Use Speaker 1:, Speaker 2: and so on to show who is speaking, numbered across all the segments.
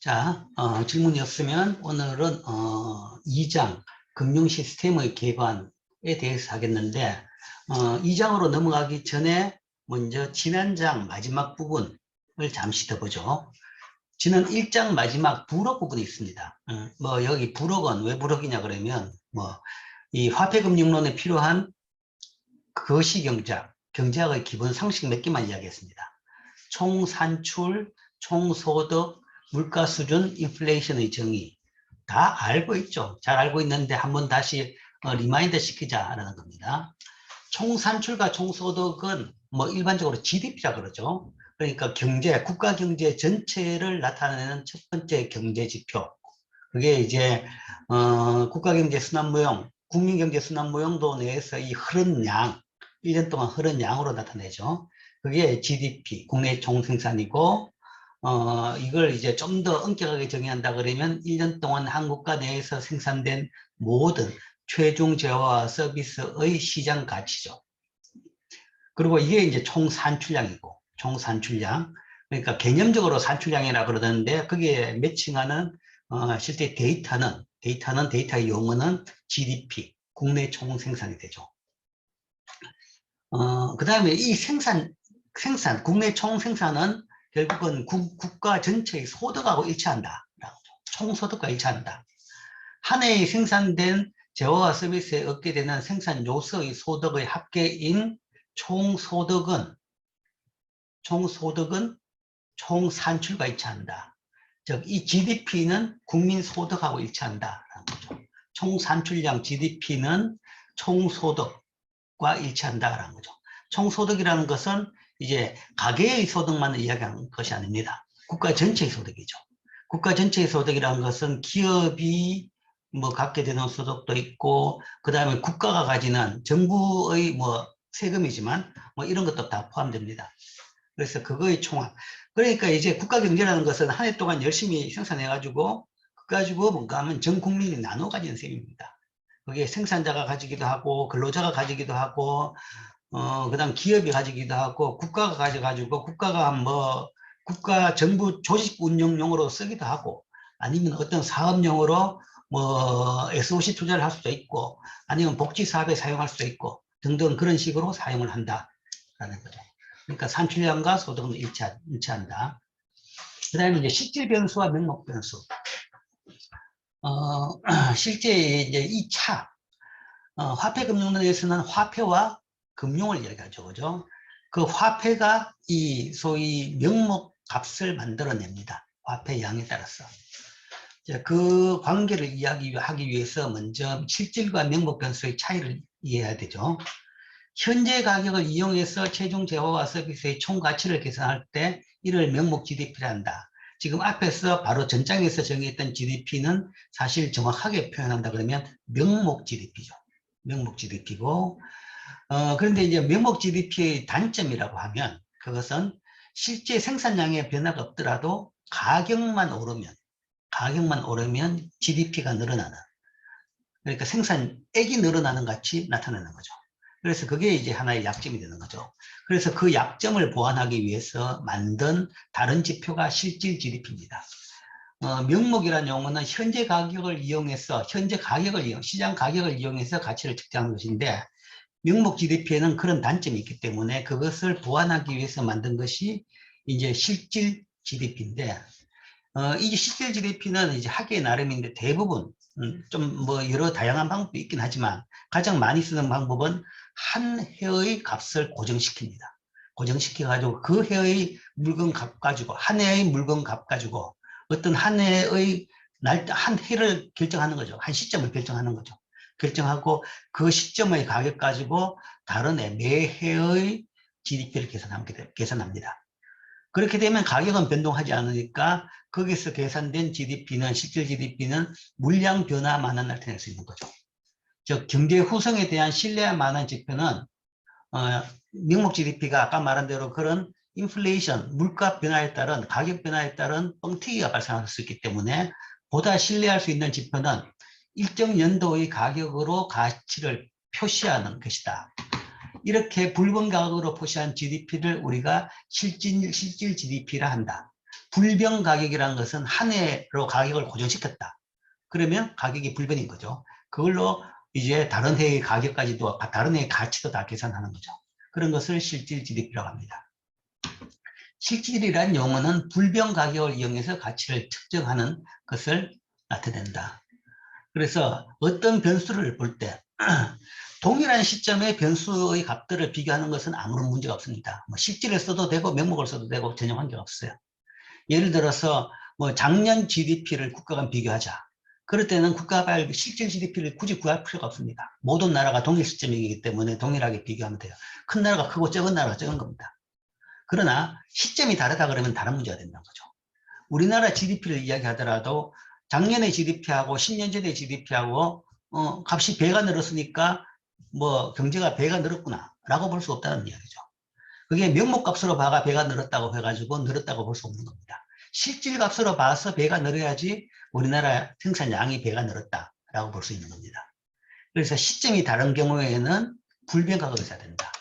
Speaker 1: 자, 질문이 없으면 오늘은 2장 금융 시스템의 개관에 대해서 하겠는데 2장으로 넘어가기 전에 먼저 지난 장 마지막 부분을 잠시 더 보죠. 지난 1장 마지막 부록 부분이 있습니다. 여기 부록은 왜 부록이냐 그러면 이 화폐금융론에 필요한 경제학의 기본 상식 몇 개만 이야기했습니다. 총산출, 총소득, 물가수준, 인플레이션의 정의 다 알고 있죠. 잘 알고 있는데 한번 다시 리마인드 시키자라는 겁니다. 총산출과 총소득은 일반적으로 GDP라 그러죠. 그러니까 국가 경제 전체를 나타내는 첫 번째 경제 지표. 그게 이제 국가 경제 순환 모형, 국민 경제 순환 모형도 내에서 이 흐른 양, 1년 동안 흐른 양으로 나타내죠. 그게 GDP, 국내 총생산이고, 이걸 이제 좀 더 엄격하게 정의한다 그러면 1년 동안 한국가 내에서 생산된 모든 최종 재화와 서비스의 시장 가치죠. 그리고 이게 이제 총산출량이고, 총산출량. 그러니까 개념적으로 산출량이라 그러는데, 거기에 매칭하는, 실제 데이터의 용어는 GDP, 국내 총생산이 되죠. 그 다음에 이 국내 총생산은 결국은 국가 전체의 소득하고 일치한다. 총소득과 일치한다. 한 해에 생산된 재화와 서비스에 얻게 되는 생산 요소의 소득의 합계인 총소득은 총산출과 일치한다. 즉, 이 GDP는 국민 소득하고 일치한다라는 거죠. 총산출량 GDP는 총소득과 일치한다라는 거죠. 총소득이라는 것은 이제 가계의 소득만을 이야기하는 것이 아닙니다. 국가 전체의 소득이죠. 국가 전체의 소득이라는 것은 기업이 갖게 되는 소득도 있고, 그 다음에 국가가 가지는 정부의 세금이지만 이런 것도 다 포함됩니다. 그래서 그거의 총합. 그러니까 이제 국가 경제라는 것은 한 해 동안 열심히 생산해가지고, 그거 가지고 뭔가 하면 전 국민이 나눠 가지는 셈입니다. 그게 생산자가 가지기도 하고, 근로자가 가지기도 하고, 그 다음 기업이 가지기도 하고, 국가가 가져가지고, 국가 정부 조직 운영용으로 쓰기도 하고, 아니면 어떤 사업용으로 SOC 투자를 할 수도 있고, 아니면 복지 사업에 사용할 수도 있고, 등등 그런 식으로 사용을 한다라는 거죠. 그러니까 산출량과 소득은 일치한다. 그 다음에 이제 실질 변수와 명목 변수. 실제 이제 2차, 화폐금융론에서는 화폐와 금융을 얘기하죠. 그죠? 그 화폐가 이 소위 명목 값을 만들어냅니다. 화폐 양에 따라서. 그 관계를 이야기하기 위해서 먼저 실질과 명목 변수의 차이를 이해해야 되죠. 현재 가격을 이용해서 최종 재화와 서비스의 총 가치를 계산할 때 이를 명목 GDP라 한다. 지금 앞에서 바로 전장에서 정의했던 GDP는 사실 정확하게 표현한다 그러면 명목 GDP죠. 명목 GDP고, 그런데 이제 명목 GDP의 단점이라고 하면 그것은 실제 생산량의 변화가 없더라도 가격만 오르면 GDP가 늘어나는, 그러니까 생산액이 늘어나는 같이 나타나는 거죠. 그래서 그게 이제 하나의 약점이 되는 거죠. 그래서 그 약점을 보완하기 위해서 만든 다른 지표가 실질 GDP입니다. 명목이라는 용어는 현재 가격을 이용해서, 시장 가격을 이용해서 가치를 측정하는 것인데, 명목 GDP에는 그런 단점이 있기 때문에 그것을 보완하기 위해서 만든 것이 이제 실질 GDP인데, 이 실질 GDP는 이제 하기에 나름인데 대부분 좀 여러 다양한 방법이 있긴 하지만 가장 많이 쓰는 방법은 한 해의 값을 고정시킵니다. 고정시켜가지고 그 해의 물건 값 가지고, 한 해의 물건 값 가지고 어떤 한 해의 한 해를 결정하는 거죠. 한 시점을 결정하는 거죠. 결정하고 그 시점의 가격 가지고 다른 해, 매해의 GDP를 계산합니다. 그렇게 되면 가격은 변동하지 않으니까 거기서 계산된 GDP는, 실질 GDP는 물량 변화만을 나타낼 수 있는 거죠. 즉, 경제 후성에 대한 신뢰만한 지표는 명목 GDP가 아까 말한 대로 그런 인플레이션, 물가 변화에 따른, 가격 변화에 따른 뻥튀기가 발생할 수 있기 때문에 보다 신뢰할 수 있는 지표는 일정 연도의 가격으로 가치를 표시하는 것이다. 이렇게 불분가격으로 표시한 GDP를 우리가 실질 GDP라 한다. 불변 가격이라는 것은 한 해로 가격을 고정시켰다. 그러면 가격이 불변인 거죠. 그걸로 이제 다른 해의 가격까지도, 다른 해의 가치도 다 계산하는 거죠. 그런 것을 실질 GDP라고 합니다. 실질이란 용어는 불변 가격을 이용해서 가치를 측정하는 것을 나타낸다. 그래서 어떤 변수를 볼 때 동일한 시점에 변수의 값들을 비교하는 것은 아무런 문제가 없습니다. 뭐 실질을 써도 되고 명목을 써도 되고 전혀 관계가 없어요. 예를 들어서 뭐 작년 GDP를 국가 간 비교하자. 그럴 때는 국가별 실질 GDP를 굳이 구할 필요가 없습니다. 모든 나라가 동일 시점이기 때문에 동일하게 비교하면 돼요. 큰 나라가 크고 적은 나라가 적은 겁니다. 그러나 시점이 다르다 그러면 다른 문제가 된다는 거죠. 우리나라 GDP를 이야기하더라도 작년의 GDP하고 10년 전의 GDP하고 값이 배가 늘었으니까 뭐 경제가 배가 늘었구나 라고 볼 수 없다는 이야기죠. 그게 명목값으로 봐가 배가 늘었다고 해가지고 늘었다고 볼 수 없는 겁니다. 실질값으로 봐서 배가 늘어야지 우리나라 생산량이 배가 늘었다라고 볼 수 있는 겁니다. 그래서 시점이 다른 경우에는 불변 가격을 써야 된다.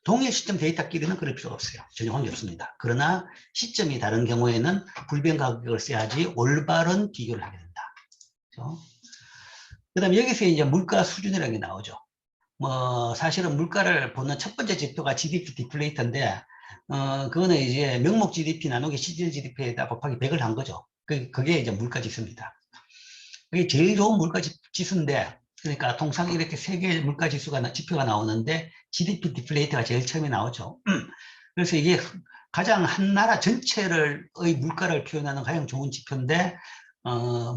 Speaker 1: 동일 시점 데이터끼리는 그럴 필요가 없어요. 전혀 관계 없습니다. 그러나 시점이 다른 경우에는 불변 가격을 써야지 올바른 비교를 하게 된다. 그렇죠? 그다음에 여기서 이제 물가 수준이라는 게 나오죠. 뭐 사실은 물가를 보는 첫 번째 지표가 GDP 디플레이터인데 그거는 이제 명목 GDP 나누기 실질 GDP에다 곱하기 100을 한 거죠. 그게 이제 물가 지수입니다. 그게 제일 좋은 물가 지수인데, 그러니까 통상 이렇게 세 개의 물가 지수가 지표가 나오는데 GDP 디플레이터가 제일 처음에 나오죠. 그래서 이게 가장 한 나라 전체의 물가를 표현하는 가장 좋은 지표인데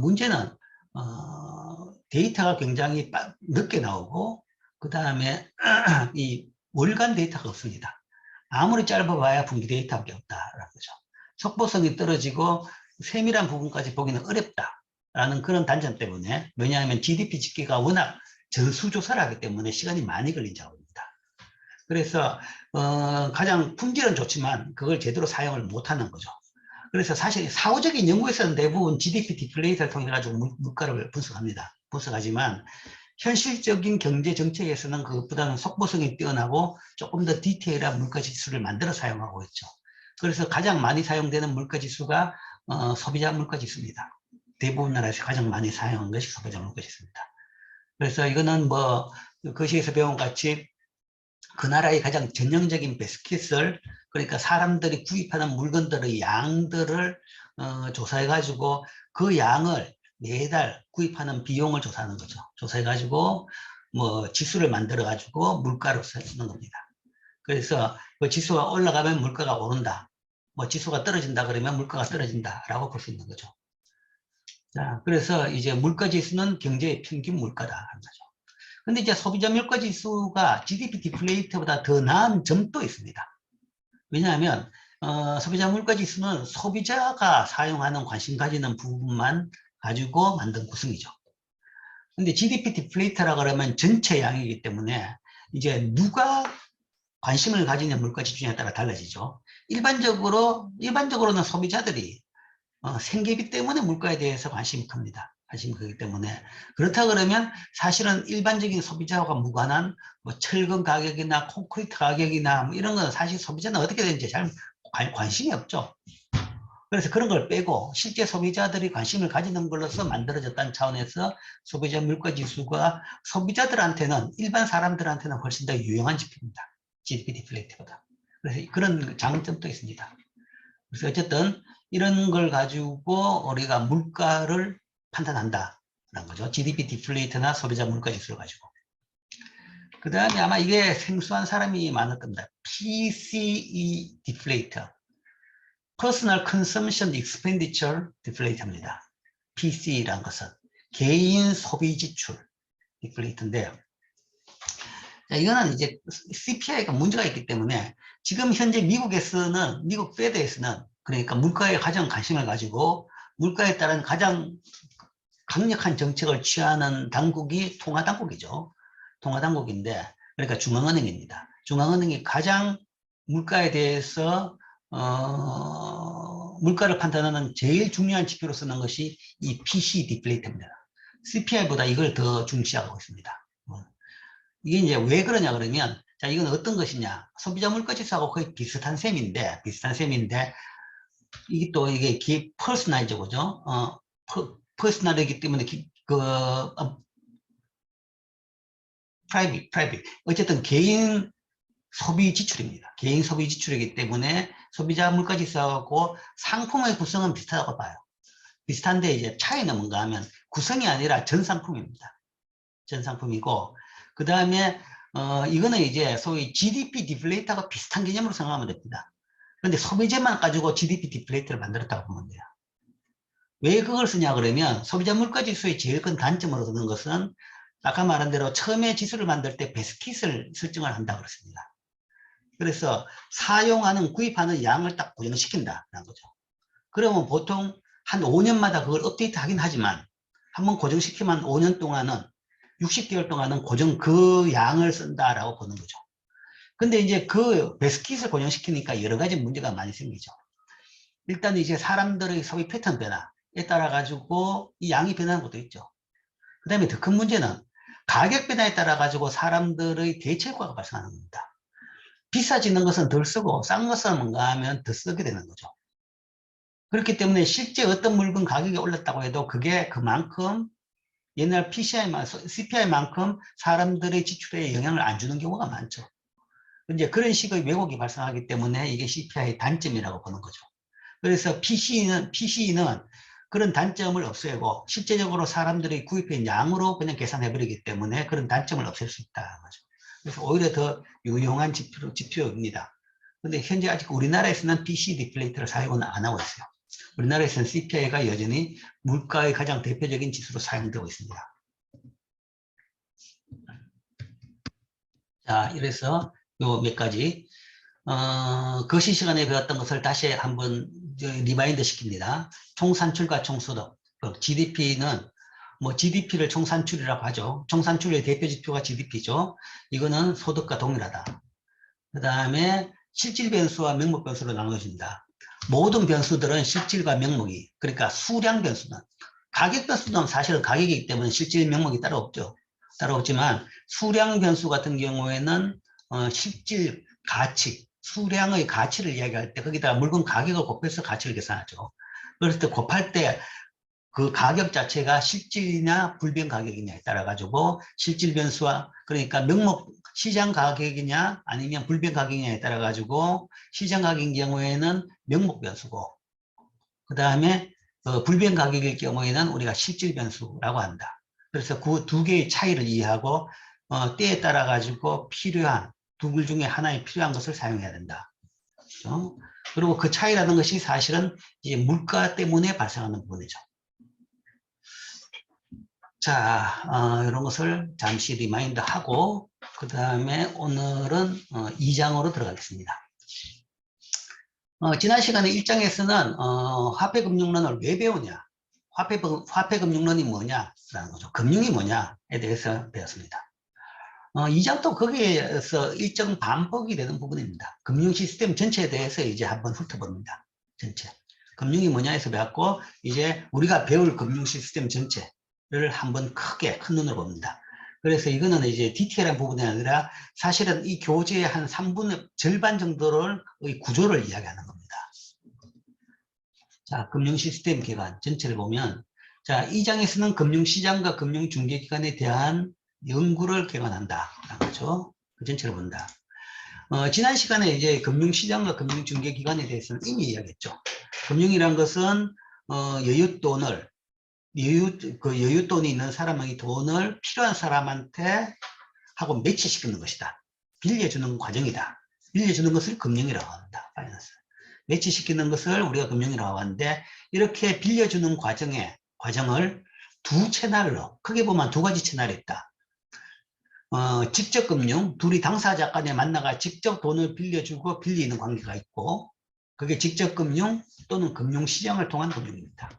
Speaker 1: 문제는 데이터가 굉장히 늦게 나오고 그 다음에 이 월간 데이터가 없습니다. 아무리 짧아봐야 분기 데이터밖에 없다라는 거죠. 속보성이 떨어지고 세밀한 부분까지 보기는 어렵다라는 그런 단점 때문에, 왜냐하면 GDP 집계가 워낙 전수조사를 하기 때문에 시간이 많이 걸린 작업입니다. 그래서 가장 품질은 좋지만 그걸 제대로 사용을 못하는 거죠. 그래서 사실 사후적인 연구에서는 대부분 GDP 디플레이터를 통해 가지고 물가를 분석하지만 현실적인 경제 정책에서는 그것보다는 속보성이 뛰어나고 조금 더 디테일한 물가 지수를 만들어 사용하고 있죠. 그래서 가장 많이 사용되는 물가 지수가 소비자 물가 지수입니다. 대부분 나라에서 가장 많이 사용한 것이 소비자 물가 지수입니다. 그래서 이거는 뭐 거시에서 배운 같이 그 나라의 가장 전형적인 베스킷을, 그러니까 사람들이 구입하는 물건들의 양들을 조사해가지고 그 양을 매달 구입하는 비용을 조사하는 거죠. 조사해가지고 뭐 지수를 만들어가지고 물가로 쓰는 겁니다. 그래서 그 지수가 올라가면 물가가 오른다. 뭐 지수가 떨어진다 그러면 물가가 떨어진다라고 볼 수 있는 거죠. 자, 그래서 이제 물가 지수는 경제의 평균 물가다 하는 거죠. 근데 이제 소비자 물가 지수가 GDP 디플레이터보다 더 나은 점도 있습니다. 왜냐하면 소비자 물가 지수는 소비자가 사용하는 관심 가지는 부분만 가지고 만든 구성이죠. 근데 GDP 디플레이터라 그러면 전체 양이기 때문에 이제 누가 관심을 가지냐 물가 지수에 따라 달라지죠. 일반적으로는 소비자들이 생계비 때문에 물가에 대해서 관심이 큽니다. 관심이 크기 때문에. 그렇다 그러면 사실은 일반적인 소비자와 무관한 뭐 철근 가격이나 콘크리트 가격이나 뭐 이런 건 사실 소비자는 어떻게 되는지 잘 관심이 없죠. 그래서 그런 걸 빼고 실제 소비자들이 관심을 가지는 걸로서 만들어졌다는 차원에서 소비자 물가 지수가 소비자들한테는, 일반 사람들한테는 훨씬 더 유용한 지표입니다. GDP 디플레이트보다. 그래서 그런 장점도 있습니다. 그래서 어쨌든 이런 걸 가지고 우리가 물가를 판단한다는 거죠. GDP 디플레이터나 소비자 물가 지수를 가지고. 그 다음에 아마 이게 생소한 사람이 많을 겁니다. PCE 디플레이터. Personal Consumption Expenditure Deflate입니다. PCE라는 것은 개인 소비 지출 디플레이터인데요. 이거는 이제 CPI가 문제가 있기 때문에 지금 현재 미국에서는, 미국 페드에서는, 그러니까 물가에 가장 관심을 가지고 물가에 따른 가장 강력한 정책을 취하는 당국이 통화당국이죠. 통화당국인데, 그러니까 중앙은행입니다. 중앙은행이 가장 물가에 대해서 물가를 판단하는 제일 중요한 지표로 쓰는 것이 이 PC 디플레이터입니다. CPI보다 이걸 더 중시하고 있습니다. 이게 이제 왜 그러냐 그러면, 자, 이건 어떤 것이냐. 소비자 물가 지수하고 거의 비슷한 셈인데, 이게 또 이게 퍼스널이죠, 그죠? 퍼스널이기 때문에 프라이빗. 어쨌든 개인 소비 지출입니다. 개인 소비 지출이기 때문에 소비자 물가 지수하고 상품의 구성은 비슷하다고 봐요. 비슷한데 이제 차이는 뭔가 하면 구성이 아니라 전 상품입니다. 전 상품이고, 그 다음에 이거는 이제 소위 GDP 디플레이터가 비슷한 개념으로 생각하면 됩니다. 그런데 소비재만 가지고 GDP 디플레이터를 만들었다고 보면 돼요. 왜 그걸 쓰냐 그러면 소비자 물가 지수의 제일 큰 단점으로 드는 것은 아까 말한 대로 처음에 지수를 만들 때 베스킷을 설정을 한다고 그랬습니다. 그래서 사용하는 구입하는 양을 딱 고정시킨다는 거죠. 그러면 보통 한 5년마다 그걸 업데이트 하긴 하지만 한번 고정시키면 5년 동안은 60개월 동안은 고정 그 양을 쓴다라고 보는 거죠. 근데 이제 그 베스킷을 고정시키니까 여러 가지 문제가 많이 생기죠. 일단 이제 사람들의 소비 패턴 변화에 따라 가지고 이 양이 변하는 것도 있죠. 그 다음에 더 큰 문제는 가격 변화에 따라 가지고 사람들의 대체효과가 발생하는 겁니다. 비싸지는 것은 덜 쓰고 싼 것은 뭔가 하면 더 쓰게 되는 거죠. 그렇기 때문에 실제 어떤 물건 가격이 올랐다고 해도 그게 그만큼 옛날 CPI만큼 사람들의 지출에 영향을 안 주는 경우가 많죠. 이제 그런 식의 왜곡이 발생하기 때문에 이게 CPI의 단점이라고 보는 거죠. 그래서 PC는 그런 단점을 없애고 실제적으로 사람들이 구입한 양으로 그냥 계산해버리기 때문에 그런 단점을 없앨 수 있다는 거죠. 그래서 오히려 더 유용한 지표입니다. 근데 현재 아직 우리나라에서는 PC 디플레이터를 사용은 안 하고 있어요. 우리나라에서는 CPI가 여전히 물가의 가장 대표적인 지수로 사용되고 있습니다. 자, 이래서 요 몇 가지 거시 시간에 배웠던 것을 다시 한번 리마인드 시킵니다. 총산출과 총소득, GDP는 뭐 GDP를 총산출이라고 하죠. 총산출의 대표 지표가 GDP죠. 이거는 소득과 동일하다. 그 다음에 실질 변수와 명목 변수로 나누어진다. 모든 변수들은 실질과 명목이, 그러니까 수량 변수는, 가격 변수는 사실은 가격이기 때문에 실질 명목이 따로 없죠. 따로 없지만 수량 변수 같은 경우에는 실질 가치, 수량의 가치를 이야기할 때 거기다 물건 가격을 곱해서 가치를 계산하죠. 그럴 때 곱할 때 그 가격 자체가 실질이냐 불변 가격이냐에 따라 가지고 실질 변수와, 그러니까 명목 시장 가격이냐 아니면 불변 가격이냐에 따라 가지고 시장 가격인 경우에는 명목 변수고, 그 다음에 불변 가격일 경우에는 우리가 실질 변수라고 한다. 그래서 그 두 개의 차이를 이해하고 때에 따라 가지고 필요한 두 중에 하나에 필요한 것을 사용해야 된다. 그렇죠? 그리고 그 차이라는 것이 사실은 이제 물가 때문에 발생하는 부분이죠. 자, 이런 것을 잠시 리마인드 하고 그 다음에 오늘은 2장으로 들어가겠습니다. 지난 시간에 1장에서는 화폐금융론을 왜 배우냐, 화폐금융론이 뭐냐라는 거죠. 금융이 뭐냐에 대해서 배웠습니다. 2장도 거기에서 일정 반복이 되는 부분입니다. 금융 시스템 전체에 대해서 이제 한번 훑어봅니다. 전체. 금융이 뭐냐에서 배웠고, 이제 우리가 배울 금융 시스템 전체를 한번 크게 큰 눈으로 봅니다. 그래서 이거는 이제 디테일한 부분이 아니라 사실은 이 교재의 한 3분의 절반 정도의 구조를 이야기하는 겁니다. 자, 금융 시스템 기관 전체를 보면, 자, 이 장에서는 금융시장과 금융중개기관에 대한 연구를 개관한다라는 거죠. 그 전체를 본다. 지난 시간에 이제 금융시장과 금융중개기관에 대해서는 이미 이야기했죠. 금융이란 것은 여윳돈이 있는 사람의 돈을 필요한 사람한테 하고 매치시키는 것이다. 빌려주는 과정이다. 빌려주는 것을 금융이라고 한다. 파이낸스. 매치시키는 것을 우리가 금융이라고 하는데, 이렇게 빌려주는 과정을 두 채널로, 크게 보면 두 가지 채널이 있다. 직접 금융, 둘이 당사자 간에 만나가 직접 돈을 빌려주고 빌리는 관계가 있고, 그게 직접 금융 또는 금융시장을 통한 금융입니다.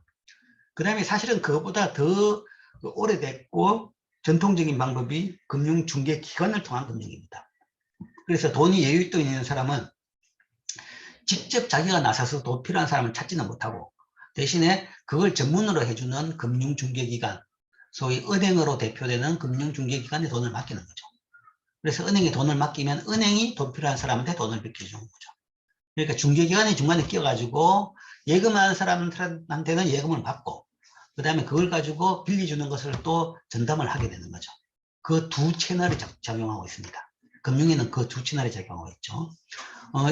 Speaker 1: 그 다음에 사실은 그것보다 더 오래됐고 전통적인 방법이 금융중개기관을 통한 금융입니다. 그래서 돈이 여윳돈 있는 사람은 직접 자기가 나서서 돈 필요한 사람을 찾지는 못하고, 대신에 그걸 전문으로 해주는 금융중개기관, 소위 은행으로 대표되는 금융중개기관에 돈을 맡기는 거죠. 그래서 은행에 돈을 맡기면 은행이 돈 필요한 사람한테 돈을 빌려주는 거죠. 그러니까 중개기관이 중간에 끼어가지고 예금하는 사람한테는 예금을 받고 그 다음에 그걸 가지고 빌려주는 것을 또 전담을 하게 되는 거죠. 그 두 채널이 작용하고 있습니다. 금융에는 그 두 채널이 작용하고 있죠.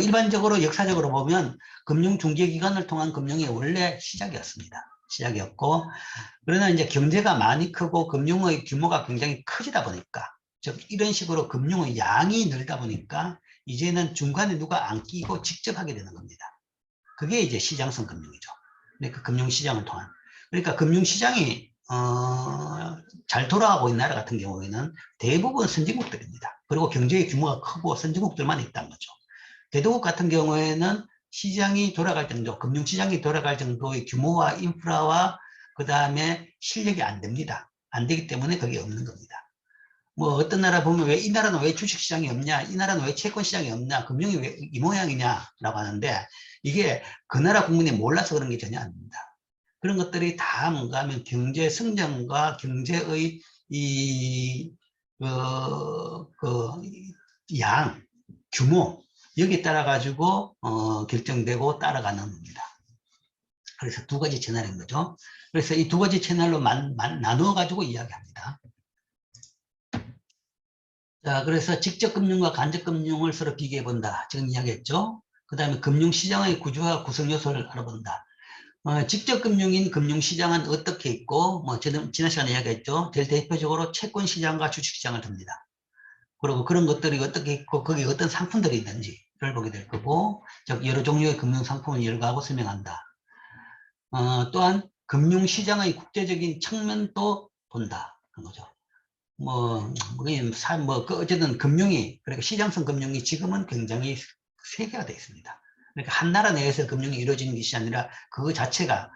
Speaker 1: 일반적으로 역사적으로 보면 금융중개기관을 통한 금융이 원래 시작이었습니다. 시작이었고, 그러나 이제 경제가 많이 크고 금융의 규모가 굉장히 커지다 보니까, 즉 이런 식으로 금융의 양이 늘다 보니까 이제는 중간에 누가 안 끼고 직접 하게 되는 겁니다. 그게 이제 시장성 금융이죠. 그러니까 금융시장을 통한. 그러니까 금융시장이 잘 돌아가고 있는 나라 같은 경우에는 대부분 선진국들입니다. 그리고 경제의 규모가 크고 선진국들만 있다는 거죠. 대도국 같은 경우에는 시장이 돌아갈 정도, 금융시장이 돌아갈 정도의 규모와 인프라와 그 다음에 실력이 안 됩니다. 안 되기 때문에 그게 없는 겁니다. 뭐 어떤 나라 보면 왜 이 나라는 왜 주식시장이 없냐, 이 나라는 왜 채권시장이 없냐, 금융이 왜 이 모양이냐라고 하는데 이게 그 나라 국민이 몰라서 그런 게 전혀 아닙니다. 그런 것들이 다 뭔가 하면 경제 성장과 경제의 양, 규모, 여기에 따라 가지고 결정되고 따라가는 겁니다. 그래서 두 가지 채널인 거죠. 그래서 이 두 가지 채널로 나누어 가지고 이야기합니다. 자, 그래서 직접금융과 간접금융을 서로 비교해 본다. 지금 이야기했죠. 그 다음에 금융시장의 구조와 구성 요소를 알아본다. 직접금융인 금융시장은 어떻게 있고, 지난 시간에 이야기했죠. 제일 대표적으로 채권시장과 주식시장을 듭니다. 그리고 그런 것들이 어떻게 있고, 거기에 어떤 상품들이 있는지를 보게 될 거고, 즉, 여러 종류의 금융상품을 열거하고 설명한다. 또한 금융시장의 국제적인 측면도 본다. 그런 거죠. 어쨌든 금융이, 그러니까 시장성 금융이 지금은 굉장히 세계화되어 있습니다. 그러니까 한 나라 내에서 금융이 이루어지는 것이 아니라 그거 자체가,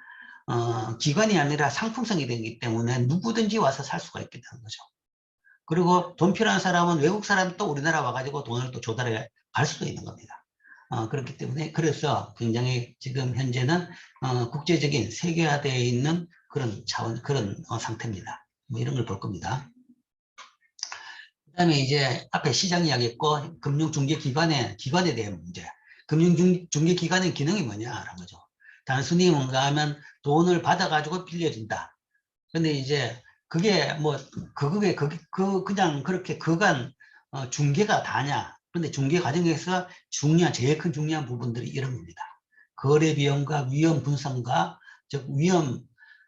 Speaker 1: 기관이 아니라 상품성이 되기 때문에 누구든지 와서 살 수가 있게 되는 거죠. 그리고 돈 필요한 사람은 외국 사람이 또 우리나라 와가지고 돈을 또 조달해 갈 수도 있는 겁니다. 그렇기 때문에 그래서 굉장히 지금 현재는 국제적인 세계화되어 있는 그런 상태입니다. 뭐 이런 걸 볼 겁니다. 그 다음에 이제 앞에 시장 이야기했고 금융중개기관에 대한 문제. 금융중개기관의 기능이 뭐냐라는 거죠. 단순히 뭔가 하면 돈을 받아가지고 빌려준다. 근데 이제 그게 그냥 그렇게 그간 중개가 다냐. 근데 중개 과정에서 제일 큰 중요한 부분들이 이런 겁니다. 거래 비용과 위험 분산과 즉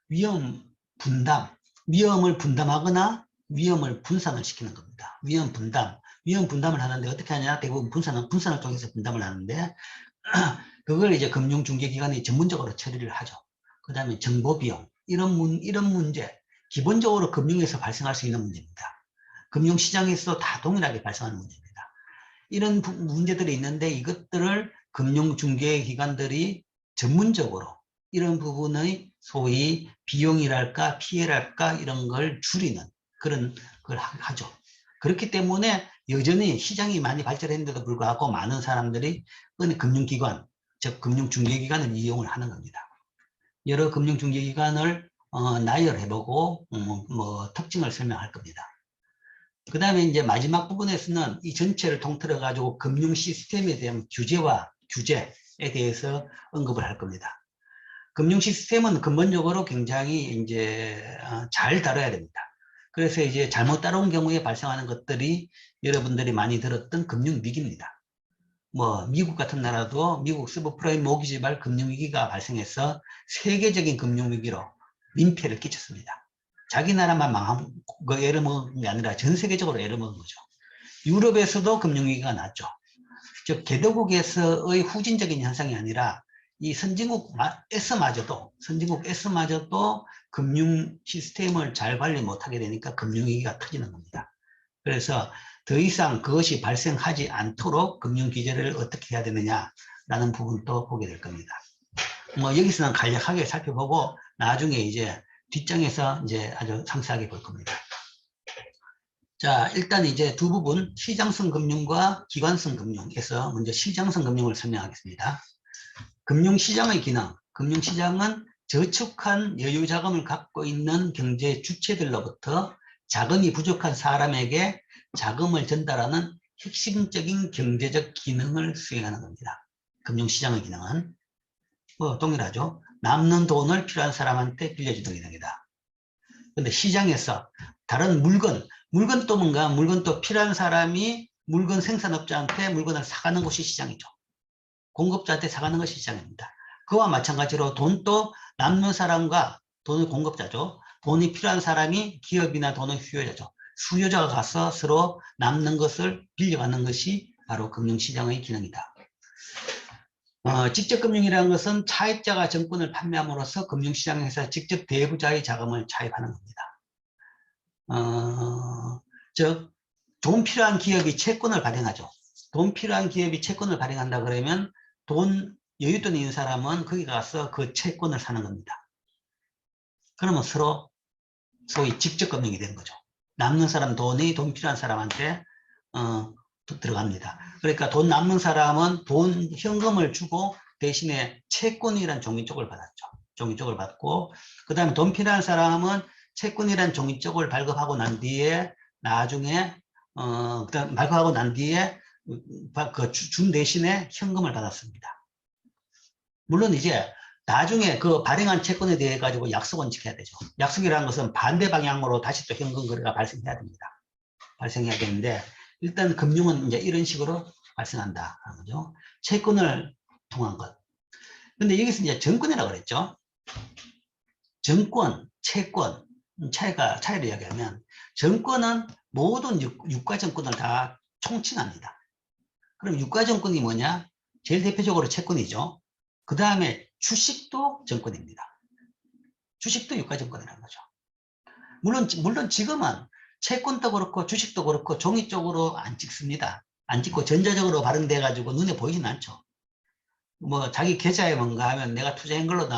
Speaker 1: 위험 분담, 위험을 분담하거나 위험을 분산을 시키는 겁니다. 위험 분담을 하는데 어떻게 하냐? 대부분 분산을 통해서 분담을 하는데 그걸 이제 금융중개기관이 전문적으로 처리를 하죠. 그 다음에 정보 비용, 이런 문제, 기본적으로 금융에서 발생할 수 있는 문제입니다. 금융시장에서도 다 동일하게 발생하는 문제입니다. 이런 문제들이 있는데 이것들을 금융중개기관들이 전문적으로 이런 부분의 소위 비용이랄까 피해랄까 이런 걸 줄이는 그런 걸 하죠. 그렇기 때문에 여전히 시장이 많이 발전했는데도 불구하고 많은 사람들이 금융기관, 즉 금융중개기관을 이용을 하는 겁니다. 여러 금융중개기관을 나열해보고 특징을 설명할 겁니다. 그 다음에 이제 마지막 부분에서는 이 전체를 통틀어 가지고 금융 시스템에 대한 규제에 대해서 언급을 할 겁니다. 금융 시스템은 근본적으로 굉장히 이제 잘 다뤄야 됩니다. 그래서 이제 잘못 따라온 경우에 발생하는 것들이 여러분들이 많이 들었던 금융위기입니다. 미국 같은 나라도 미국 서브프라임 모기지발 금융위기가 발생해서 세계적인 금융위기로 민폐를 끼쳤습니다. 자기 나라만 망한 거 애를 먹은 게 아니라 전 세계적으로 애를 먹은 거죠. 유럽에서도 금융위기가 났죠. 즉 개도국에서의 후진적인 현상이 아니라 이 선진국에서마저도 금융 시스템을 잘 관리 못하게 되니까 금융위기가 터지는 겁니다. 그래서 더 이상 그것이 발생하지 않도록 금융 규제를 어떻게 해야 되느냐라는 부분도 보게 될 겁니다. 여기서는 간략하게 살펴보고 나중에 이제 뒷장에서 이제 아주 상세하게 볼 겁니다. 자, 일단 이제 두 부분, 시장성 금융과 기관성 금융에서 먼저 시장성 금융을 설명하겠습니다. 금융시장의 기능, 금융시장은 저축한 여유 자금을 갖고 있는 경제 주체들로부터 자금이 부족한 사람에게 자금을 전달하는 핵심적인 경제적 기능을 수행하는 겁니다. 금융시장의 기능은. 동일하죠. 남는 돈을 필요한 사람한테 빌려주는 기능이다. 근데 시장에서 다른 물건 또 뭔가, 물건 또 필요한 사람이 물건 생산업자한테 물건을 사가는 것이 시장이죠. 공급자한테 사가는 것이 시장입니다. 그와 마찬가지로 돈도 남는 사람과 돈의 공급자죠. 돈이 필요한 사람이 기업이나 돈의 수요자죠. 수요자가 가서 서로 남는 것을 빌려가는 것이 바로 금융시장의 기능이다. 직접금융이라는 것은 차입자가 정권을 판매함으로써 금융시장에서 직접 대부자의 자금을 차입하는 겁니다. 즉, 돈 필요한 기업이 채권을 발행하죠. 돈 필요한 기업이 채권을 발행한다 그러면 여윳돈 있는 사람은 거기 가서 그 채권을 사는 겁니다. 그러면 서로 소위 직접금융이 되는 거죠. 남는 사람 돈이 돈 필요한 사람한테 들어갑니다. 그러니까 돈 남는 사람은 현금을 주고 대신에 채권이란 종이 쪽을 받았죠. 종이 쪽을 받고, 그 다음에 돈 필요한 사람은 채권이란 종이 쪽을 발급하고 난 뒤에 나중에 발급하고 난 뒤에 준 대신에 현금을 받았습니다. 물론 이제 나중에 그 발행한 채권에 대해 가지고 약속은 지켜야 되죠. 약속이라는 것은 반대 방향으로 다시 또 현금 거래가 발생해야 됩니다. 발생해야 되는데, 일단 금융은 이제 이런 식으로 발생한다 하는 거죠. 채권을 통한 것. 근데 여기서 이제 정권이라고 그랬죠. 정권, 채권, 차이를 이야기하면, 정권은 모든 유가 정권을 다 총칭합니다. 그럼 유가 정권이 뭐냐? 제일 대표적으로 채권이죠. 그 다음에 주식도 정권입니다. 주식도 유가 정권이라는 거죠. 물론 지금은 채권도 그렇고 주식도 그렇고 종이 쪽으로 안 찍습니다. 안 찍고 전자적으로 발행돼 가지고 눈에 보이진 않죠. 뭐 자기 계좌에 뭔가 하면 내가 투자한 걸로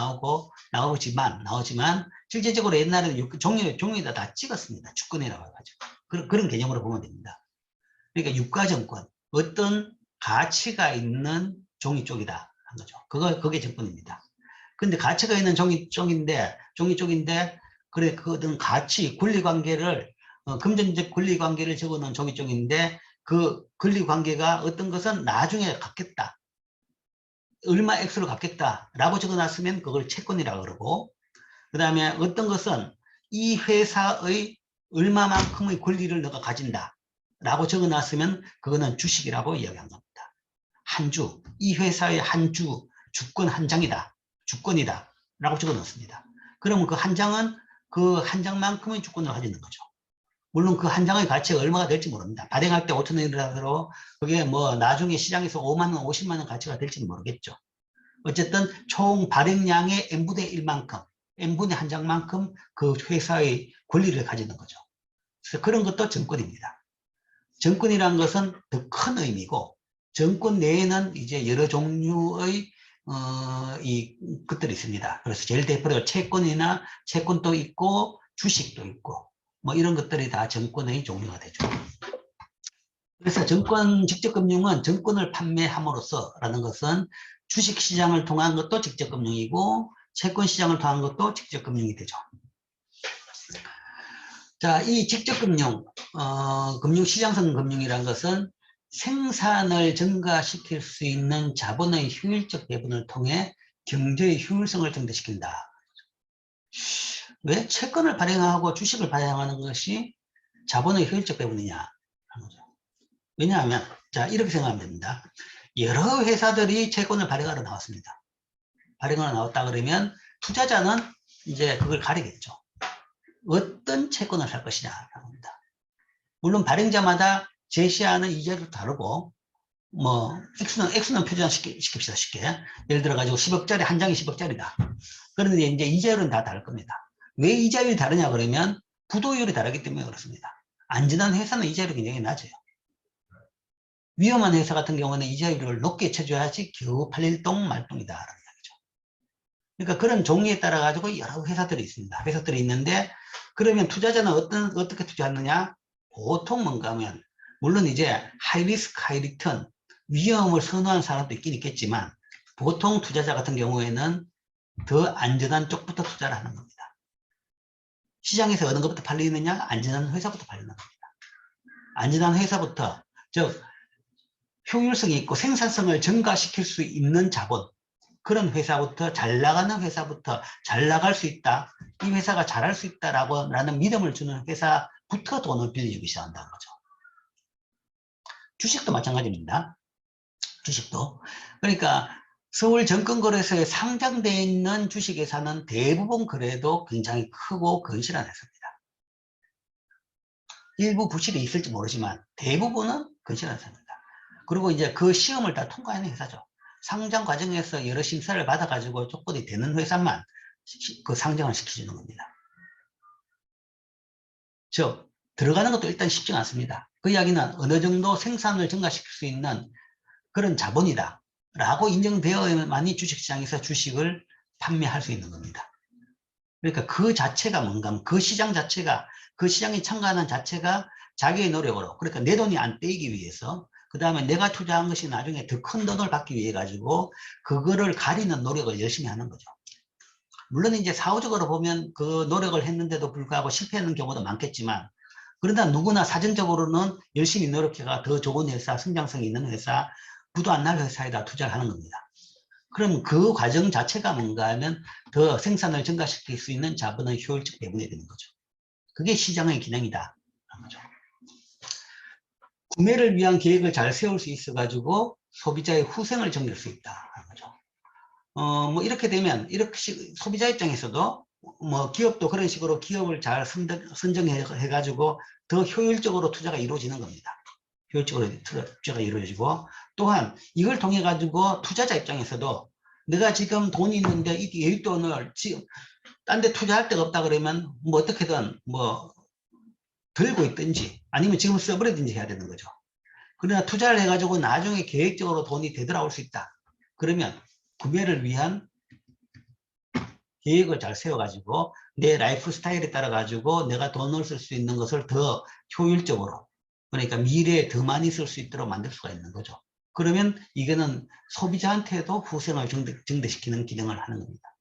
Speaker 1: 나오지만 실제적으로 옛날에는 종이에다 다 찍었습니다. 주권이라고 해가지고 그런 개념으로 보면 됩니다. 그러니까 유가 정권, 어떤 가치가 있는 종이 쪽이다 한 거죠. 그게 정권입니다. 근데 가치가 있는 종이 쪽인데 그래, 그 어떤 가치, 권리관계를, 금전적 권리관계를 적어놓은 종이 쪽인데, 그 권리관계가 어떤 것은 나중에 갚겠다. 얼마 액수를 갚겠다라고 적어놨으면 그걸 채권이라고 그러고, 그 다음에 어떤 것은 이 회사의 얼마만큼의 권리를 너가 가진다 라고 적어놨으면 그거는 주식이라고 이야기한 겁니다. 이 회사의 한 주, 주권 한 장이다. 주권이다 라고 적어놓습니다. 그러면 그 한 장은 그 한 장만큼의 주권을 가지고 있는 거죠. 물론 그 한 장의 가치가 얼마가 될지 모릅니다. 발행할 때 5천 원이라도 그게 뭐 나중에 시장에서 5만 원, 50만 원 가치가 될지는 모르겠죠. 어쨌든 총 발행량의 n분의 1만큼, n분의 한 장만큼 그 회사의 권리를 가지는 거죠. 그래서 그런 것도 정권입니다. 정권이라는 것은 더 큰 의미고, 정권 내에는 이제 여러 종류의 것들이 있습니다. 그래서 제일 대표적으로 채권도 있고 주식도 있고 뭐 이런 것들이 다 정권의 종류가 되죠. 그래서 직접금융은 정권을 판매함으로써 라는 것은 주식시장을 통한 것도 직접금융이고 채권시장을 통한 것도 직접금융이 되죠. 자, 이 직접금융, 금융시장성 금융이라는 것은 생산을 증가시킬 수 있는 자본의 효율적 배분을 통해 경제의 효율성을 증대시킨다. 왜 채권을 발행하고 주식을 발행하는 것이 자본의 효율적 배분이냐 하는 거죠. 왜냐하면 자, 이렇게 생각하면 됩니다. 여러 회사들이 채권을 발행하러 나왔습니다. 발행하러 나왔다 그러면 투자자는 이제 그걸 가리겠죠. 어떤 채권을 살 것이냐 합니다. 물론 발행자마다 제시하는 이자도 다르고 뭐 액수는 표준화시킵시다. 쉽게 예를 들어 가지고 10억짜리 한 장이 10억짜리다. 그런데 이제 이자율은 다 다를 겁니다. 왜 이자율이 다르냐 그러면 부도율이 다르기 때문에 그렇습니다. 안전한 회사는 이자율이 굉장히 낮아요. 위험한 회사 같은 경우는 이자율을 높게 쳐줘야지 겨우 팔릴 똥 말똥이다라는 이야기죠. 그러니까 그런 종류에 따라 가지고 여러 회사들이 있습니다. 회사들이 있는데 그러면 투자자는 어떻게 투자하느냐? 보통 뭔가 하면 물론 이제 하이 리스크 하이 리턴 위험을 선호하는 사람도 있긴 있겠지만 보통 투자자 같은 경우에는 더 안전한 쪽부터 투자를 하는 겁니다. 시장에서 어느 것부터 팔리느냐? 안전한 회사부터 팔리는 겁니다. 안전한 회사부터, 즉 효율성이 있고 생산성을 증가시킬 수 있는 자본, 그런 회사부터, 잘 나가는 회사부터 잘 나갈 수 있다. 이 회사가 잘할 수 있다라는 믿음을 주는 회사부터 돈을 빌려주기 시작한다는 거죠. 주식도 마찬가지입니다. 주식도. 그러니까 서울 정권거래소에 상장되어 있는 주식회사는 대부분 그래도 굉장히 크고 건실한 회사입니다. 일부 부실이 있을지 모르지만 대부분은 건실한 회사입니다. 그리고 이제 그 시험을 다 통과하는 회사죠. 상장 과정에서 여러 심사를 받아가지고 조건이 되는 회사만 그 상장을 시켜주는 겁니다. 즉, 들어가는 것도 일단 쉽지 않습니다. 그 이야기는 어느 정도 생산을 증가시킬 수 있는 그런 자본이다 라고 인정되어야만이 주식시장에서 주식을 판매할 수 있는 겁니다. 그러니까 그 자체가 뭔가 하면 그 시장 자체가, 그 시장에 참가하는 자체가 자기의 노력으로, 그러니까 내 돈이 안 떼이기 위해서, 그 다음에 내가 투자한 것이 나중에 더 큰 돈을 받기 위해 가지고 그거를 가리는 노력을 열심히 하는 거죠. 물론 이제 사후적으로 보면 그 노력을 했는데도 불구하고 실패하는 경우도 많겠지만, 그러나 누구나 사전적으로는 열심히 노력해가 더 좋은 회사, 성장성이 있는 회사, 부도 안 날 회사에다 투자를 하는 겁니다. 그럼 그 과정 자체가 뭔가 하면 더 생산을 증가시킬 수 있는 자본의 효율적 배분이 되는 거죠. 그게 시장의 기능이다. 거죠. 구매를 위한 계획을 잘 세울 수 있어가지고 소비자의 후생을 정리할 수 있다. 거죠. 뭐 이렇게 되면, 이렇게 소비자 입장에서도 뭐 기업도 그런 식으로 기업을 잘 선정해가지고 더 효율적으로 투자가 이루어지는 겁니다. 효율적으로 투자가 이루어지고, 또한 이걸 통해 가지고 투자자 입장에서도 내가 지금 돈이 있는데 이 여윳돈을 지금 딴 데 투자할 데가 없다 그러면 뭐 어떻게든 뭐 들고 있든지 아니면 지금 써버리든지 해야 되는 거죠. 그러나 투자를 해가지고 나중에 계획적으로 돈이 되돌아올 수 있다. 그러면 구매를 위한 계획을 잘 세워가지고 내 라이프 스타일에 따라 가지고 내가 돈을 쓸 수 있는 것을 더 효율적으로, 그러니까 미래에 더 많이 쓸 수 있도록 만들 수가 있는 거죠. 그러면 이거는 소비자한테도 후생을 증대시키는 기능을 하는 겁니다.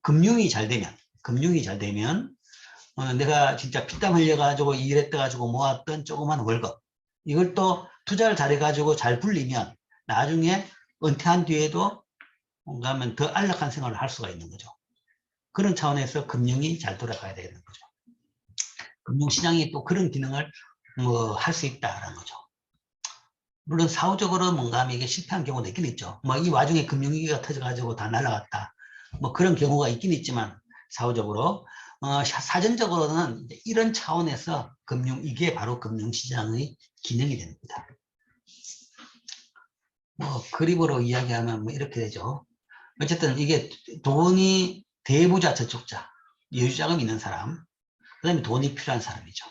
Speaker 1: 금융이 잘 되면 내가 진짜 피땀 흘려가지고 일했다가지고 모았던 조그만 월급, 이걸 또 투자를 잘해가지고 잘 불리면 나중에 은퇴한 뒤에도 뭔가 하면 더 안락한 생활을 할 수가 있는 거죠. 그런 차원에서 금융이 잘 돌아가야 되는 거죠. 금융시장이 또 그런 기능을 뭐 할 수 있다라는 거죠. 물론 사후적으로 뭔가 하면 이게 실패한 경우도 있긴 있죠. 뭐 이 와중에 금융위기가 터져가지고 다 날아갔다. 뭐 그런 경우가 있긴 있지만 사후적으로 사전적으로는 이런 차원에서 이게 바로 금융시장의 기능이 됩니다. 뭐 그림으로 이야기하면 뭐 이렇게 되죠. 어쨌든 이게 돈이 대부자 저축자, 여유자금 있는 사람, 그 다음에 돈이 필요한 사람이죠.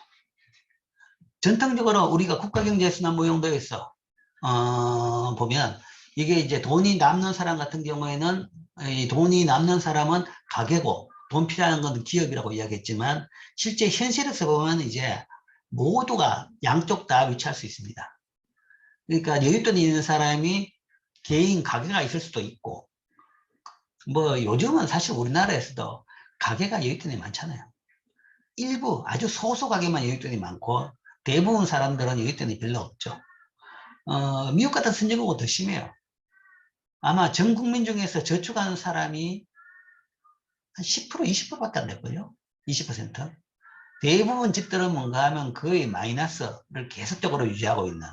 Speaker 1: 전통적으로 우리가 국가경제에서나 모형도에서 보면 이게 이제 돈이 남는 사람 같은 경우에는, 이 돈이 남는 사람은 가계고 돈 필요한 건 기업이라고 이야기했지만, 실제 현실에서 보면 이제 모두가 양쪽 다 위치할 수 있습니다. 그러니까 여윳돈이 있는 사람이 개인 가게가 있을 수도 있고, 뭐 요즘은 사실 우리나라에서도 가게가 여윳돈이 많잖아요. 일부 아주 소수 가게만 여윳돈이 많고 대부분 사람들은 여윳돈이 별로 없죠. 미국 같은 선진국은 더 심해요. 아마 전 국민 중에서 저축하는 사람이 한 10%, 20%밖에 안 될걸요. 20%. 대부분 집들은 뭔가 하면 거의 마이너스를 계속적으로 유지하고 있는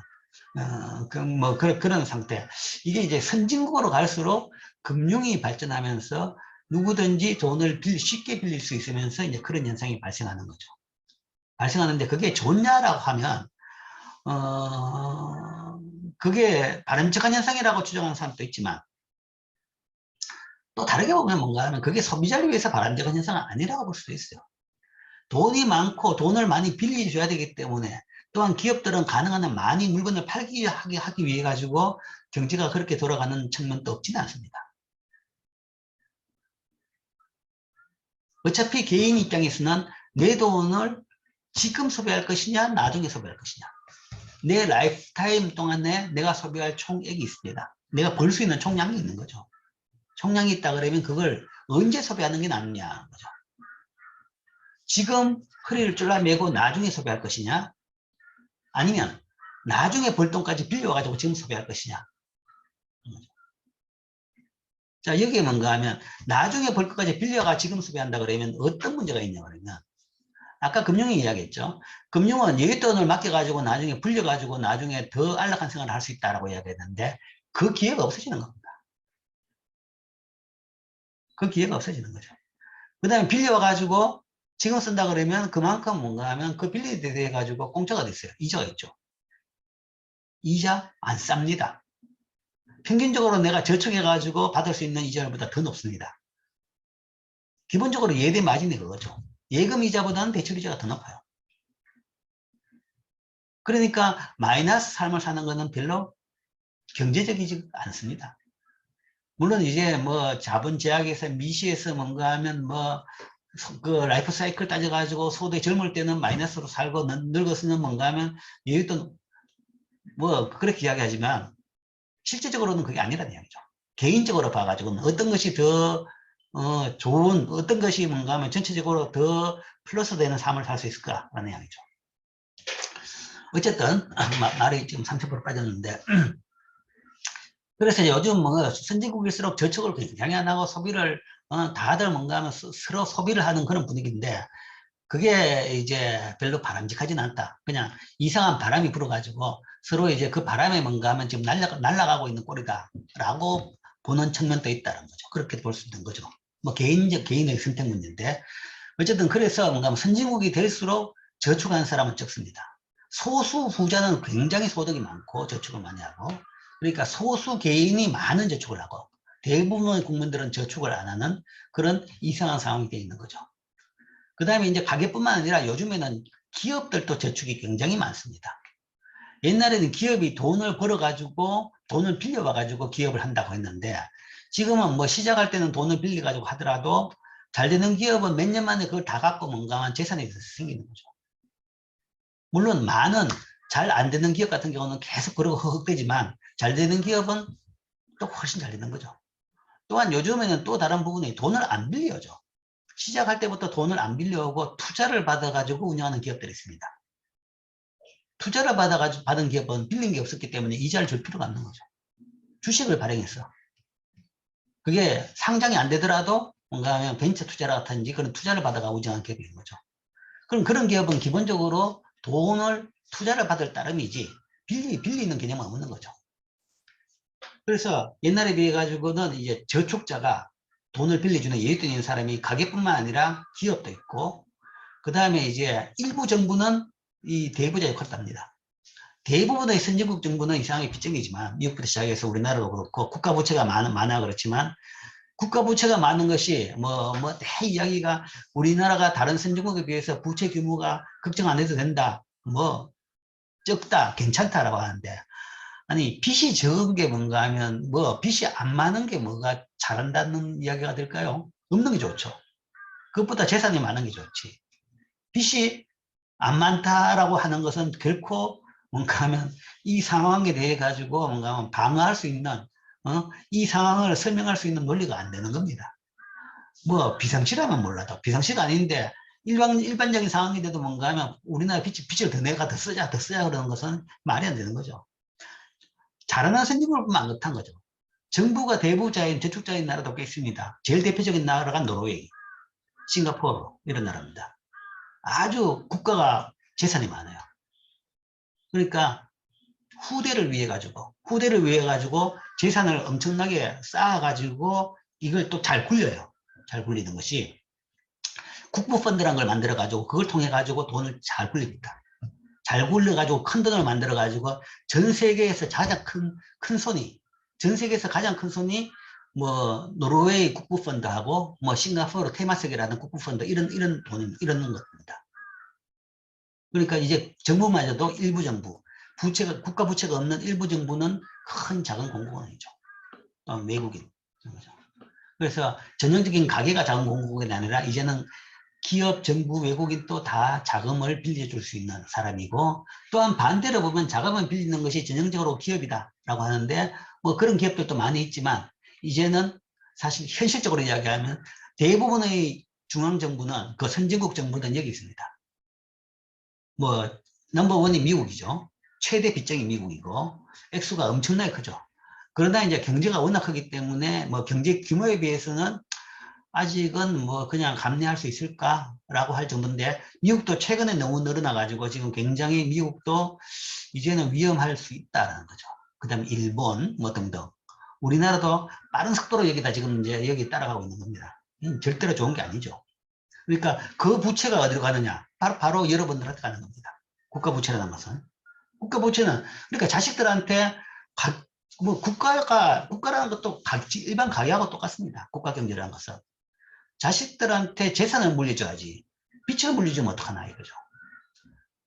Speaker 1: 그런 상태. 이게 이제 선진국으로 갈수록 금융이 발전하면서 누구든지 돈을 쉽게 빌릴 수 있으면서 이제 그런 현상이 발생하는 거죠. 발생하는데 그게 좋냐라고 하면, 그게 바람직한 현상이라고 주장하는 사람도 있지만, 또 다르게 보면 뭔가 하면 그게 소비자를 위해서 바람직한 현상은 아니라고 볼 수도 있어요. 돈이 많고 돈을 많이 빌려줘야 되기 때문에, 또한 기업들은 가능한 한 많이 물건을 하기 위해 가지고 경제가 그렇게 돌아가는 측면도 없지는 않습니다. 어차피 개인 입장에서는 내 돈을 지금 소비할 것이냐 나중에 소비할 것이냐, 내 라이프타임 동안에 내가 소비할 총액이 있습니다. 내가 벌 수 있는 총량이 있는 거죠. 총량이 있다 그러면 그걸 언제 소비하는 게 낫냐 거죠. 지금 허리를 쫄라매고 나중에 소비할 것이냐, 아니면 나중에 벌 돈까지 빌려가지고 지금 소비할 것이냐. 자, 여기에 뭔가 하면 나중에 벌 것까지 빌려가 지금 수배한다 그러면 어떤 문제가 있냐 그러면 아까 금융이 이야기했죠. 금융은 여윳돈을 맡겨가지고 나중에 불려가지고 나중에 더 안락한 생활을 할 수 있다라고 이야기했는데 그 기회가 없어지는 겁니다. 그 기회가 없어지는 거죠. 그 다음에 빌려와가지고 지금 쓴다 그러면 그만큼 뭔가 하면 그 빌리에 대해 가지고 공짜가 됐어요. 이자가 있죠. 이자 안 쌉니다. 평균적으로 내가 저축해가지고 받을 수 있는 이자율보다 더 높습니다. 기본적으로 예대 마진이 그거죠. 예금 이자보다는 대출 이자가 더 높아요. 그러니까 마이너스 삶을 사는 거는 별로 경제적이지 않습니다. 물론 이제 뭐 자본 제약에서 미시에서 뭔가 하면 뭐 그 라이프 사이클 따져가지고 소득 젊을 때는 마이너스로 살고 늙어서는 뭔가 하면 여윳돈 뭐 그렇게 이야기하지만 실제적으로는 그게 아니라는 이야기죠. 개인적으로 봐가지고는 어떤 것이 더 좋은 어떤 것이 뭔가 하면 전체적으로 더 플러스 되는 삶을 살 수 있을까라는 이야기죠. 어쨌든 말이 지금 30% 빠졌는데 그래서 요즘 뭐 선진국일수록 저축을 굉장히 안 하고 소비를 다들 뭔가 하면 서로 소비를 하는 그런 분위기인데 그게 이제 별로 바람직하진 않다. 그냥 이상한 바람이 불어가지고 서로 이제 그 바람에 뭔가 하면 지금 날아가고 있는 꼴이다라고 보는 측면도 있다는 거죠. 그렇게 볼 수 있는 거죠. 뭐 개인의 선택 문제인데 어쨌든 그래서 뭔가 선진국이 될수록 저축하는 사람은 적습니다. 소수 부자는 굉장히 소득이 많고 저축을 많이 하고 그러니까 소수 개인이 많은 저축을 하고 대부분의 국민들은 저축을 안 하는 그런 이상한 상황이 되어 있는 거죠. 그 다음에 이제 가게뿐만 아니라 요즘에는 기업들도 저축이 굉장히 많습니다. 옛날에는 기업이 돈을 벌어가지고 돈을 빌려와가지고 기업을 한다고 했는데 지금은 뭐 시작할 때는 돈을 빌려가지고 하더라도 잘 되는 기업은 몇 년 만에 그걸 다 갖고 뭔가 재산이 생기는 거죠. 물론 많은 잘 안 되는 기업 같은 경우는 계속 그러고 흑흑되지만 잘 되는 기업은 또 훨씬 잘 되는 거죠. 또한 요즘에는 또 다른 부분이 돈을 안 빌려줘. 시작할 때부터 돈을 안 빌려오고 투자를 받아가지고 운영하는 기업들이 있습니다. 투자를 받아가지고 받은 기업은 빌린 게 없었기 때문에 이자를 줄 필요가 없는 거죠. 주식을 발행했어. 그게 상장이 안 되더라도 뭔가 하면 벤처 투자라든지 그런 투자를 받아가 운영하는 기업이 있는 거죠. 그럼 그런 기업은 기본적으로 돈을 투자를 받을 따름이지 빌리는 개념은 없는 거죠. 그래서 옛날에 비해 가지고는 이제 저축자가 돈을 빌려주는 여윳돈 있는 사람이 가게뿐만 아니라 기업도 있고 그 다음에 이제 일부 정부는 이 대부자 역할을 합니다. 대부분의 선진국 정부는 이상하게 빚쟁이지만 미국부터 시작해서 우리나라도 그렇고 국가 부채가 많아 그렇지만 국가 부채가 많은 것이 내 이야기가 우리나라가 다른 선진국에 비해서 부채 규모가 걱정 안 해도 된다. 뭐 적다 괜찮다라고 하는데 아니 빚이 적은 게 뭔가 하면 뭐 빚이 안 많은 게 뭐가 잘한다는 이야기가 될까요? 없는 게 좋죠. 그것보다 재산이 많은 게 좋지. 빚이 안 많다라고 하는 것은 결코 뭔가 하면 이 상황에 대해 가지고 뭔가 하면 방어할 수 있는 이 상황을 설명할 수 있는 논리가 안 되는 겁니다. 뭐 비상시라면 몰라도 비상시가 아닌데 일반적인 상황인데도 뭔가 하면 우리나라 빚을 더 내가 더 쓰자 그러는 것은 말이 안 되는 거죠. 잘하는 선진국을 보면 안 그렇다는 거죠. 정부가 대부자인 저축자인 나라도 꽤 있습니다. 제일 대표적인 나라가 노르웨이, 싱가포르 이런 나라입니다. 아주 국가가 재산이 많아요. 그러니까 후대를 위해 가지고 재산을 엄청나게 쌓아 가지고 이걸 또 잘 굴려요. 잘 굴리는 것이 국부펀드라는 걸 만들어 가지고 그걸 통해 가지고 돈을 잘 굴립니다. 잘 굴려 가지고 큰 돈을 만들어 가지고 전 세계에서 가장 큰 손이 전 세계에서 가장 큰 손이 뭐 노르웨이 국부펀드하고 뭐 싱가포르 테마sek이라는 국부펀드 이런 돈 이런 겁니다. 그러니까 이제 정부마저도 일부 정부 국가 부채가 없는 일부 정부는 큰 작은 공공원이죠. 외국인. 그래서 전형적인 가게가 작은 공공원이 아니라 이제는 기업, 정부, 외국인 또 다 자금을 빌려줄 수 있는 사람이고 또한 반대로 보면 자금을 빌리는 것이 전형적으로 기업이다라고 하는데 뭐 그런 기업들도 많이 있지만 이제는 사실 현실적으로 이야기하면 대부분의 중앙정부는 그 선진국 정부는 여기 있습니다. 넘버원이 미국이죠. 최대 빚쟁이 미국이고 액수가 엄청나게 크죠. 그러나 이제 경제가 워낙 크기 때문에 뭐 경제 규모에 비해서는 아직은 뭐 그냥 감내할 수 있을까라고 할 정도인데, 미국도 최근에 너무 늘어나가지고 지금 굉장히 미국도 이제는 위험할 수 있다라는 거죠. 그 다음에 일본 뭐 등등. 우리나라도 빠른 속도로 여기다 지금 이제 여기 따라가고 있는 겁니다. 절대로 좋은 게 아니죠. 그러니까 그 부채가 어디로 가느냐? 바로 여러분들한테 가는 겁니다. 국가 부채라는 것은. 국가 부채는, 그러니까 자식들한테 뭐 국가라는 것도 일반 가계하고 똑같습니다. 국가 경제라는 것은. 자식들한테 재산을 물려줘야지. 빚을 물려주면 어떡하나 이거죠.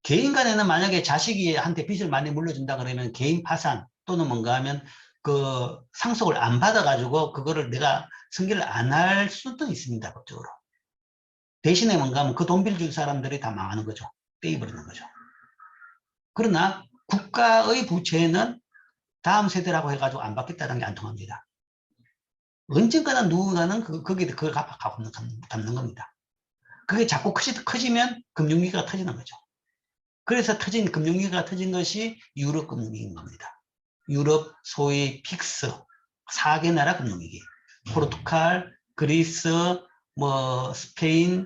Speaker 1: 개인 간에는 만약에 자식이 한테 빚을 많이 물려준다 그러면 개인 파산 또는 뭔가 하면 그 상속을 안 받아가지고 그거를 내가 승계를 안 할 수도 있습니다. 법적으로. 대신에 뭔가 하면 그 돈 빌려준 사람들이 다 망하는 거죠. 떼입버리는 거죠. 그러나 국가의 부채는 다음 세대라고 해가지고 안 받겠다는 게 안 통합니다. 언젠가는 누군가는 그걸 갚는 겁니다. 그게 자꾸 커지면 금융위기가 터지는 거죠. 그래서 금융위기가 터진 것이 유럽 금융위기인 겁니다. 유럽 소위 픽스 4개 나라 금융위기. 포르투갈, 그리스, 뭐 스페인,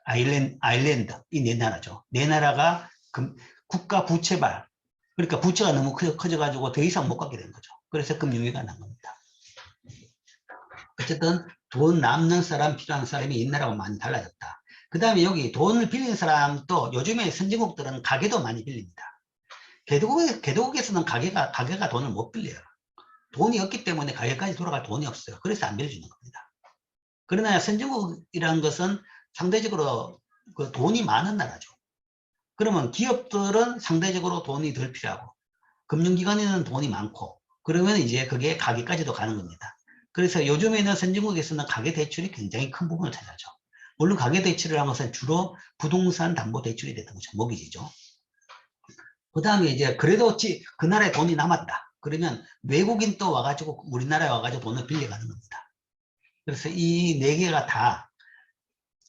Speaker 1: 아일랜드 이 네 나라죠. 네 나라가 국가 부채발, 그러니까 부채가 너무 커져가지고 더 이상 못 갚게 된 거죠. 그래서 금융위기가 난 겁니다. 어쨌든 돈 남는 사람, 필요한 사람이 옛날하고 많이 달라졌다. 그 다음에 여기 돈을 빌린 사람도 요즘에 선진국들은 가게도 많이 빌립니다. 개도국에서는 가게가 돈을 못 빌려요. 돈이 없기 때문에 가게까지 돌아갈 돈이 없어요. 그래서 안 빌려주는 겁니다. 그러나 선진국이라는 것은 상대적으로 그 돈이 많은 나라죠. 그러면 기업들은 상대적으로 돈이 덜 필요하고, 금융기관에는 돈이 많고, 그러면 이제 그게 가게까지도 가는 겁니다. 그래서 요즘에는 선진국에서는 가계대출이 굉장히 큰 부분을 차지하죠. 물론 가계대출을 한 것은 주로 부동산 담보대출이 됐던 거죠. 모기지죠. 그 다음에 이제 그래도 그 나라에 돈이 남았다. 그러면 외국인 또 와가지고 우리나라에 와가지고 돈을 빌려가는 겁니다. 그래서 이 네 개가 다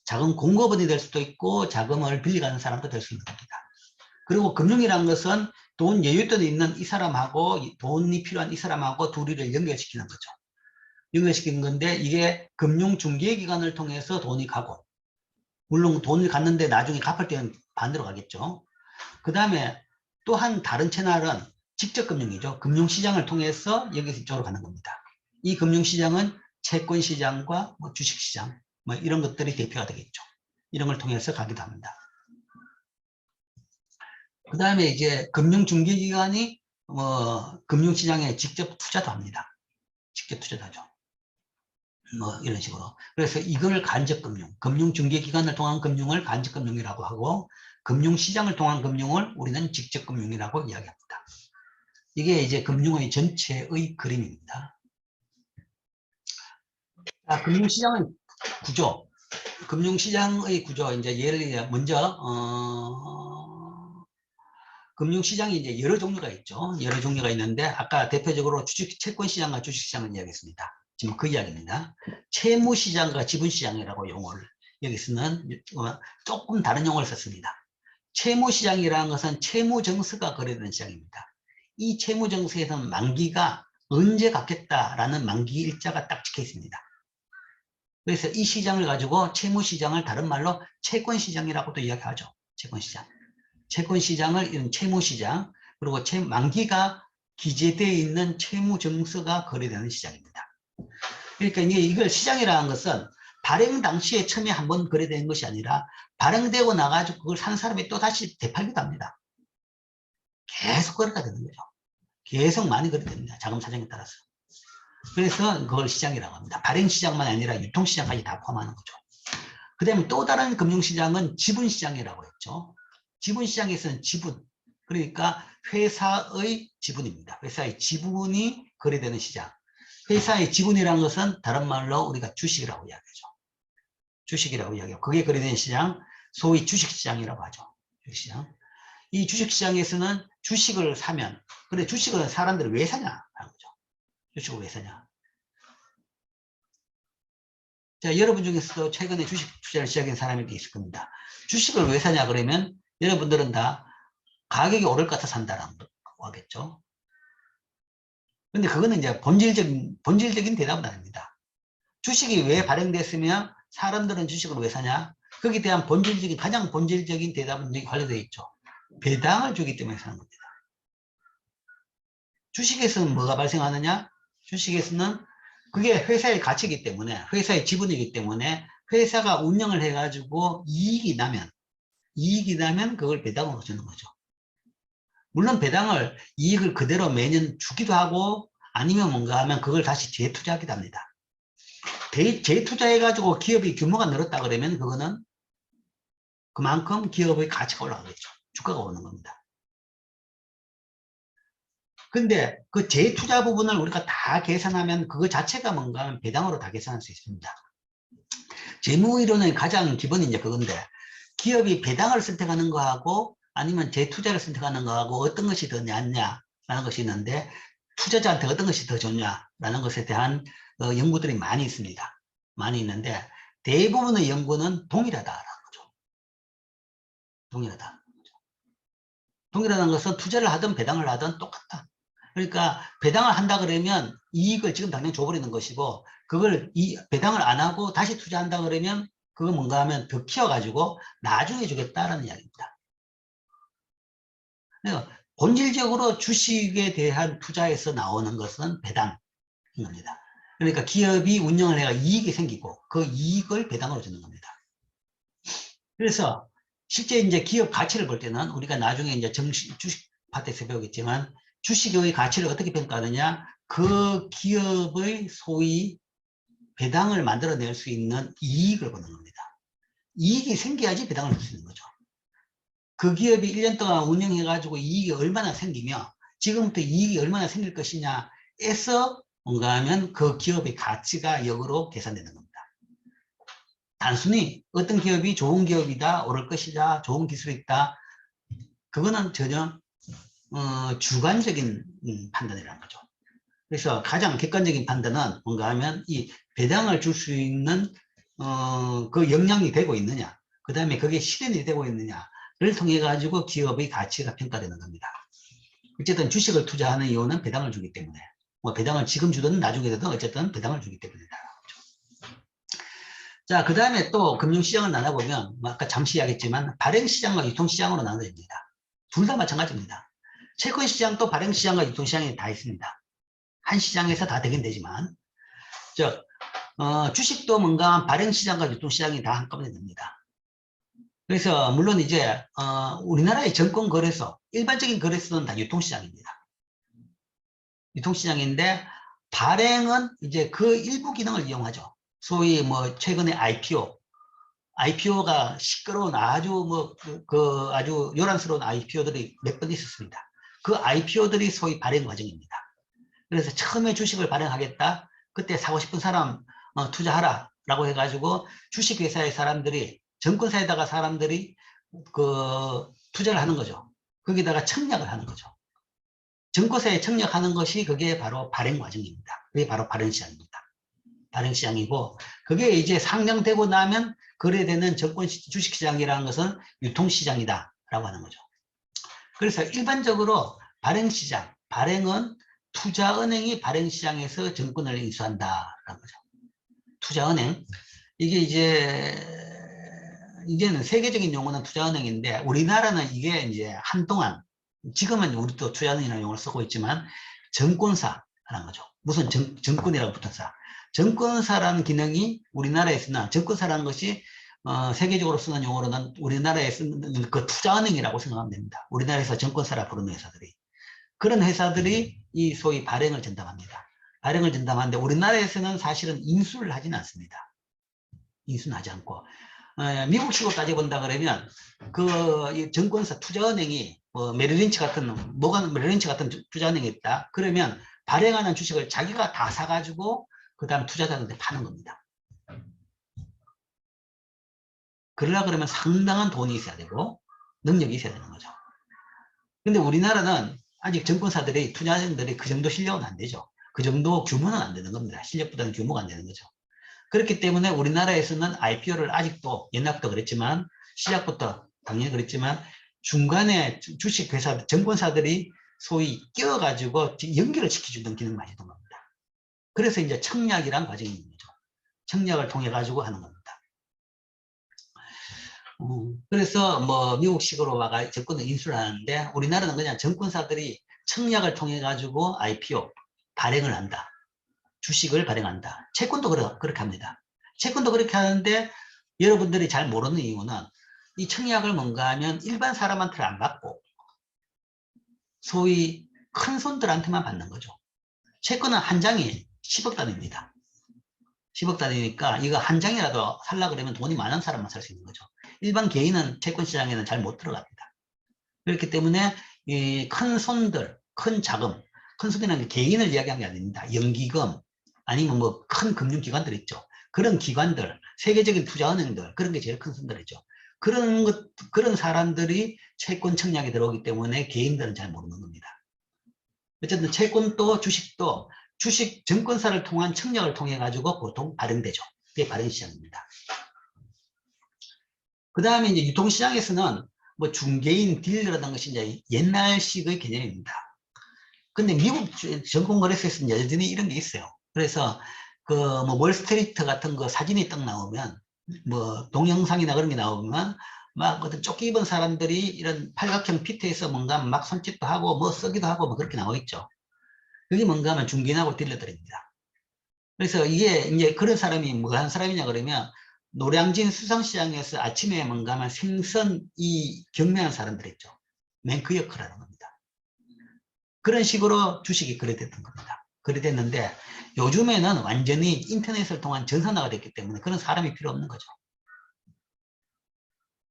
Speaker 1: 자금 공급원이 될 수도 있고 자금을 빌려가는 사람도 될 수 있는 겁니다. 그리고 금융이라는 것은 돈 여윳돈 있는 이 사람하고 돈이 필요한 이 사람하고 둘이를 연결시키는 거죠. 연결시키는 건데, 이게 금융중개기관을 통해서 돈이 가고, 물론 돈을 갔는데 나중에 갚을 때는 반대로 가겠죠. 그 다음에 또한 다른 채널은 직접금융이죠. 금융시장을 통해서 여기서 이쪽으로 가는 겁니다. 이 금융시장은 채권시장과 뭐 주식시장 뭐 이런 것들이 대표가 되겠죠. 이런 걸 통해서 가기도 합니다. 그 다음에 이제 금융중개기관이 금융시장에 직접 투자도 합니다. 직접 투자도 하죠. 뭐 이런 식으로. 그래서 이걸 간접금융, 금융중개기관을 통한 금융을 간접금융이라고 하고, 금융시장을 통한 금융을 우리는 직접금융이라고 이야기합니다. 이게 이제 금융의 전체의 그림입니다. 자, 금융시장의 구조. 금융시장의 구조, 이제 예를 들어 먼저 금융시장이 이제 여러 종류가 있죠. 여러 종류가 있는데, 아까 대표적으로 채권시장과 주식시장을 이야기했습니다. 지금 그 이야기입니다. 채무시장과 지분시장이라고 용어를 여기서는 조금 다른 용어를 썼습니다. 채무시장이라는 것은 채무증서가 거래되는 시장입니다. 이 채무증서에서는 만기가 언제 갚겠다라는 만기 일자가 딱 찍혀 있습니다. 그래서 이 시장을 가지고 채무시장을 다른 말로 채권시장이라고도 이야기하죠. 채권시장. 채권시장을 이런 채무시장, 그리고 만기가 기재되어 있는 채무증서가 거래되는 시장입니다. 그러니까 이걸 시장이라는 것은 발행 당시에 처음에 한번 거래되는 것이 아니라 발행되고 나가지고 그걸 산 사람이 또 다시 되팔기도 합니다. 계속 거래가 되는 거죠. 계속 많이 거래됩니다. 자금 사정에 따라서. 그래서 그걸 시장이라고 합니다. 발행시장만 아니라 유통시장까지 다 포함하는 거죠. 그 다음에 또 다른 금융시장은 지분시장이라고 했죠. 지분시장에서는 지분, 그러니까 회사의 지분입니다. 회사의 지분이 거래되는 시장. 회사의 지분이라는 것은 다른 말로 우리가 주식이라고 이야기하죠. 주식이라고 이야기하고, 그게 거래되는 시장, 소위 주식시장이라고 하죠. 주식시장. 이 주식시장에서는 주식을 사면, 근데 주식을 사람들이 왜 사냐라는 거죠. 주식을 왜 사냐. 자, 여러분 중에서도 최근에 주식 투자를 시작한 사람이 있을 겁니다. 주식을 왜 사냐 그러면 여러분들은 다 가격이 오를 것 같아 산다라고 하겠죠. 근데 그거는 이제 본질적인 대답은 아닙니다. 주식이 왜 발행됐으면 사람들은 주식을 왜 사냐? 거기에 대한 가장 본질적인 대답은 여기 관련되어 있죠. 배당을 주기 때문에 사는 겁니다. 주식에서는 뭐가 발생하느냐? 주식에서는 그게 회사의 가치이기 때문에, 회사의 지분이기 때문에 회사가 운영을 해가지고 이익이 나면 그걸 배당으로 주는 거죠. 물론 이익을 그대로 매년 주기도 하고 아니면 뭔가 하면 그걸 다시 재투자하기도 합니다. 재투자해가지고 기업이 규모가 늘었다 그러면 그거는 그만큼 기업의 가치가 올라가겠죠. 주가가 오는 겁니다. 근데 그 재투자 부분을 우리가 다 계산하면 그거 자체가 뭔가 하면 배당으로 다 계산할 수 있습니다. 재무이론의 가장 기본이 이제 그건데, 기업이 배당을 선택하는 거하고 아니면 재투자를 선택하는 거하고 어떤 것이 더 낫냐라는 것이 있는데, 투자자한테 어떤 것이 더 좋냐라는 것에 대한 연구들이 많이 있습니다. 많이 있는데 대부분의 연구는 동일하다라는 거죠. 동일하다는 것은 투자를 하든 배당을 하든 똑같다. 그러니까 배당을 한다 그러면 이익을 지금 당장 줘버리는 것이고, 그걸 배당을 안 하고 다시 투자한다 그러면 그거 뭔가 하면 더 키워가지고 나중에 주겠다라는 이야기입니다. 그래서 본질적으로 주식에 대한 투자에서 나오는 것은 배당입니다. 그러니까 기업이 운영을 해가 이익이 생기고 그 이익을 배당으로 주는 겁니다. 그래서 실제 이제 기업 가치를 볼 때는 우리가 나중에 이제 주식 파트에서 배우겠지만, 주식의 가치를 어떻게 평가하느냐, 그 기업의 소위 배당을 만들어낼 수 있는 이익을 보는 겁니다. 이익이 생겨야지 배당을 줄 수 있는 거죠. 그 기업이 1년 동안 운영해가지고 이익이 얼마나 생기며 지금부터 이익이 얼마나 생길 것이냐에서 뭔가 하면 그 기업의 가치가 역으로 계산되는 겁니다. 단순히 어떤 기업이 좋은 기업이다, 오를 것이다, 좋은 기술이 있다, 그거는 전혀 주관적인 판단이라는 거죠. 그래서 가장 객관적인 판단은 뭔가 하면 이 배당을 줄 수 있는 그 역량이 되고 있느냐, 그 다음에 그게 실현이 되고 있느냐를 통해 가지고 기업의 가치가 평가되는 겁니다. 어쨌든 주식을 투자하는 이유는 배당을 주기 때문에, 뭐 배당을 지금 주든 나중에 주든 어쨌든 배당을 주기 때문이다. 자, 그 다음에 또 금융시장을 나눠보면, 아까 잠시 이야기했지만 발행시장과 유통시장으로 나눠집니다. 둘 다 마찬가지입니다. 채권시장도 발행시장과 유통시장이 다 있습니다. 한 시장에서 다 되긴 되지만, 주식도 뭔가 발행시장과 유통시장이 다 한꺼번에 됩니다. 그래서 물론 이제 우리나라의 증권거래소, 일반적인 거래소는 다 유통시장입니다. 유통시장인데 발행은 이제 그 일부 기능을 이용하죠. 소위 뭐 최근에 IPO가 시끄러운 아주 아주 요란스러운 IPO들이 몇 번 있었습니다. 그 IPO들이 소위 발행 과정입니다. 그래서 처음에 주식을 발행하겠다, 그때 사고 싶은 사람 투자하라 라고 해가지고 주식회사의 사람들이, 증권사에다가 사람들이 투자를 하는 거죠. 거기다가 청약을 하는 거죠. 증권사에 청약하는 것이 그게 바로 발행 과정입니다. 그게 바로 발행시장입니다. 발행시장이고, 그게 이제 상장되고 나면 거래되는 주식시장이라는 것은 유통시장이다 라고 하는 거죠. 그래서 일반적으로 발행은 투자은행이 발행시장에서 증권을 인수한다라는 거죠. 투자은행, 이게 이제는 세계적인 용어는 투자은행인데, 우리나라는 이게 이제 한동안, 지금은 우리도 투자은행이라는 용어를 쓰고 있지만 증권사라는 거죠. 무슨 증권이라고 붙었어. 증권사라는 기능이 우리나라에서는, 증권사라는 것이 세계적으로 쓰는 용어로는 우리나라에 쓰는 그 투자은행이라고 생각하면 됩니다. 우리나라에서 증권사라 부르는 회사들이. 그런 회사들이 이 소위 발행을 전담합니다. 발행을 전담하는데 우리나라에서는 사실은 인수를 하지는 않습니다. 인수는 하지 않고, 미국식으로 따져본다 그러면 그 증권사 투자은행이 메릴린치 같은 투자은행이 있다. 그러면 발행하는 주식을 자기가 다 사가지고 그 다음 투자자들한테 파는 겁니다. 그러려고 그러면 상당한 돈이 있어야 되고 능력이 있어야 되는 거죠. 근데 우리나라는 아직 증권사들이, 투자자들이 그 정도 실력은 안 되죠. 그 정도 규모는 안 되는 겁니다. 실력보다는 규모가 안 되는 거죠. 그렇기 때문에 우리나라에서는 IPO를 아직도, 옛날부터 그랬지만, 시작부터 당연히 그랬지만, 중간에 주식회사, 증권사들이 소위 끼워가지고 연결을 시켜주는 기능만 있는 겁니다. 그래서 이제 청약이란 과정이 있는 거죠. 청약을 통해 가지고 하는 겁니다. 그래서 뭐 미국식으로 막 정권을 인수를 하는데 우리나라는 그냥 정권사들이 청약을 통해 가지고 IPO 발행을 한다. 주식을 발행한다. 채권도 그렇게 합니다. 채권도 그렇게 하는데 여러분들이 잘 모르는 이유는 이 청약을 뭔가 하면 일반 사람한테는 안 받고 소위 큰 손들한테만 받는 거죠. 채권은 한 장이 10억 단위입니다. 10억 단위니까 이거 한 장이라도 살라 그러면 돈이 많은 사람만 살 수 있는 거죠. 일반 개인은 채권 시장에는 잘 못 들어갑니다. 그렇기 때문에 이 큰 손들, 큰 자금, 큰 손이라는 게 개인을 이야기하는 게 아닙니다. 연기금 아니면 뭐 큰 금융기관들 있죠. 그런 기관들, 세계적인 투자은행들 그런 게 제일 큰 손들이죠. 그런 사람들이 채권 청약에 들어오기 때문에 개인들은 잘 모르는 겁니다. 어쨌든 채권도 주식도 주식 증권사를 통한 청약을 통해 가지고 보통 발행되죠. 그게 발행시장입니다. 그 다음에 이제 유통시장에서는 뭐 중개인 딜러라는 것이 이제 옛날식의 개념입니다. 근데 미국 증권거래소에서는 여전히 이런 게 있어요. 그래서 그 뭐 월스트리트 같은 거 사진이 딱 나오면 뭐 동영상이나 그런 게 나오면 막 어떤 조끼 입은 사람들이 이런 팔각형 피트에서 뭔가 막 손짓도 하고 뭐 쓰기도 하고 뭐 그렇게 나와 있죠. 그게 뭔가 하면 중개인하고 딜러들입니다. 그래서 이게 이제 그런 사람이 뭐 한 사람이냐 그러면 노량진 수산시장에서 아침에 뭔가 하면 생선 이 경매하는 사람들 있죠. 맨 그 역할을 하는 겁니다. 그런 식으로 주식이 거래됐던 겁니다. 거래됐는데 요즘에는 완전히 인터넷을 통한 전산화가 됐기 때문에 그런 사람이 필요 없는 거죠.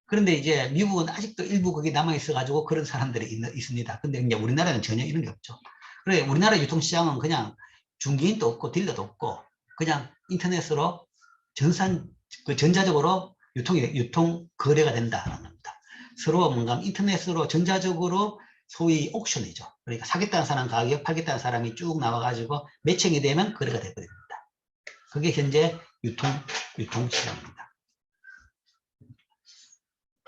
Speaker 1: 그런데 이제 미국은 아직도 일부 거기 남아있어가지고 그런 사람들이 있습니다. 근데 이제 우리나라는 전혀 이런 게 없죠. 그래, 우리나라 유통시장은 그냥 중개인도 없고 딜러도 없고 그냥 인터넷으로 전자적으로 유통 거래가 된다는 겁니다. 서로 뭔가 인터넷으로 전자적으로 소위 옥션이죠. 그러니까 사겠다는 사람 가격, 팔겠다는 사람이 쭉 나와가지고 매칭이 되면 거래가 되버립니다. 그게 현재 유통시장입니다.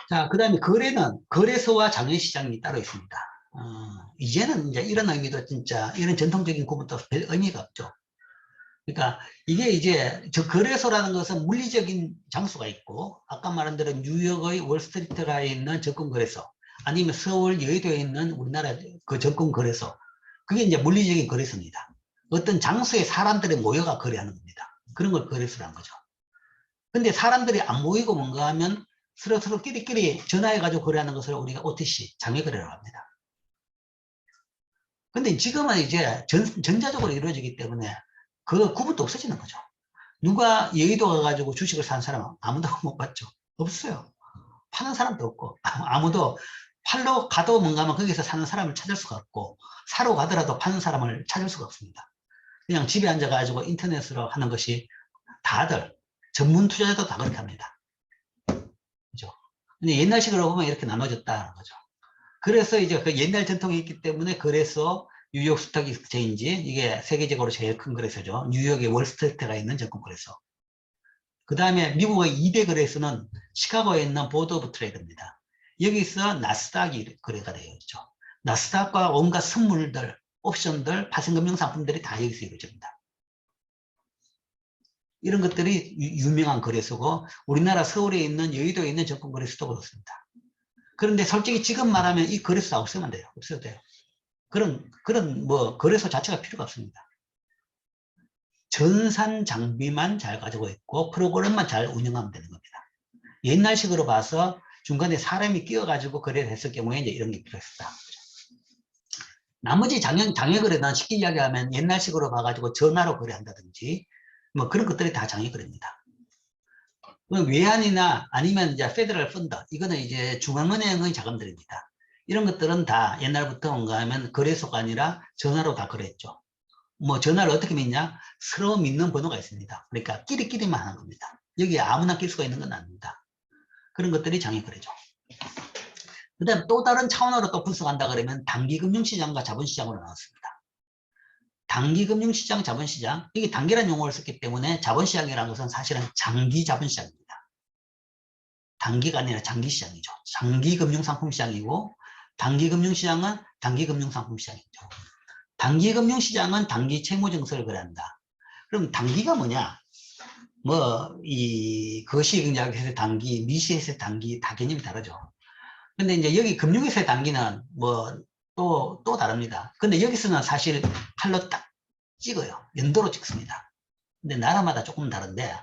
Speaker 1: 자, 그 다음에 거래는 거래소와 장외시장이 따로 있습니다. 이제는 이제 이런 의미도 진짜 이런 전통적인 구분도 별 의미가 없죠. 그러니까 이게 이제 저 거래소라는 것은 물리적인 장소가 있고 아까 말한 대로 뉴욕의 월스트리트가 있는 증권거래소 아니면 서울 여의도에 있는 우리나라 그 증권거래소 그게 이제 물리적인 거래소입니다. 어떤 장소에 사람들이 모여가 거래하는 겁니다. 그런 걸 거래소라는 거죠. 근데 사람들이 안 모이고 뭔가 하면 서로 끼리끼리 전화해가지고 거래하는 것을 우리가 OTC, 장외거래라고 합니다. 근데 지금은 이제 전자적으로 이루어지기 때문에 그 구분도 없어지는 거죠. 누가 여의도 가가지고 주식을 산 사람은 아무도 못 봤죠. 없어요. 파는 사람도 없고 아무도 팔러 가도 뭔가 하면 거기서 사는 사람을 찾을 수가 없고 사러 가더라도 파는 사람을 찾을 수가 없습니다. 그냥 집에 앉아가지고 인터넷으로 하는 것이 다들 전문 투자자도 다 그렇게 합니다. 그죠? 근데 옛날식으로 보면 이렇게 나눠졌다는 거죠. 그래서 이제 그 옛날 전통이 있기 때문에 그래서 뉴욕 스톡 익스체인지 이게 세계적으로 제일 큰 거래소죠. 뉴욕의 월스트리트가 있는 증권 거래소. 그 다음에 미국의 2대 거래소는 시카고에 있는 보드 오브 트레이드입니다. 여기서 나스닥이 거래가 되어 있죠. 나스닥과 온갖 선물들, 옵션들, 파생금융 상품들이 다 여기서 이루어집니다. 이런 것들이 유명한 거래소고 우리나라 서울에 있는 여의도에 있는 증권 거래소도 그렇습니다. 그런데 솔직히 지금 말하면 이 거래소 다 없애면 돼요. 없어도 돼요. 그런 뭐 거래소 자체가 필요가 없습니다. 전산 장비만 잘 가지고 있고 프로그램만 잘 운영하면 되는 겁니다. 옛날식으로 봐서 중간에 사람이 끼어가지고 거래를 했을 경우에 이제 이런 게 필요했다. 나머지 장외거래는 쉽게 이야기하면 옛날식으로 봐가지고 전화로 거래한다든지 뭐 그런 것들이 다 장외거래입니다. 외환이나 아니면 이제 페더럴 펀드 이거는 이제 중앙은행의 자금들입니다. 이런 것들은 다 옛날부터 뭔가 하면 거래소가 아니라 전화로 다 거래했죠. 뭐 전화를 어떻게 믿냐? 서로 믿는 번호가 있습니다. 그러니까 끼리끼리만 하는 겁니다. 여기에 아무나 낄 수가 있는 건 아닙니다. 그런 것들이 장외거래죠. 그 다음 또 다른 차원으로 또 분석한다 그러면 단기금융시장과 자본시장으로 나왔습니다. 단기금융시장, 자본시장 이게 단기란 용어를 썼기 때문에 자본시장이라는 것은 사실은 장기 자본시장입니다. 단기가 아니라 장기시장이죠. 장기금융상품시장이고 단기 금융시장은 단기 금융상품시장이죠. 단기 금융시장은 단기 채무증서를 거래한다. 그럼 단기가 뭐냐? 뭐, 거시경제학에서 단기, 미시에서 단기, 다 개념이 다르죠. 근데 이제 여기 금융에서의 단기는 뭐, 또 다릅니다. 근데 여기서는 사실 칼로 딱 찍어요. 연도로 찍습니다. 근데 나라마다 조금 다른데,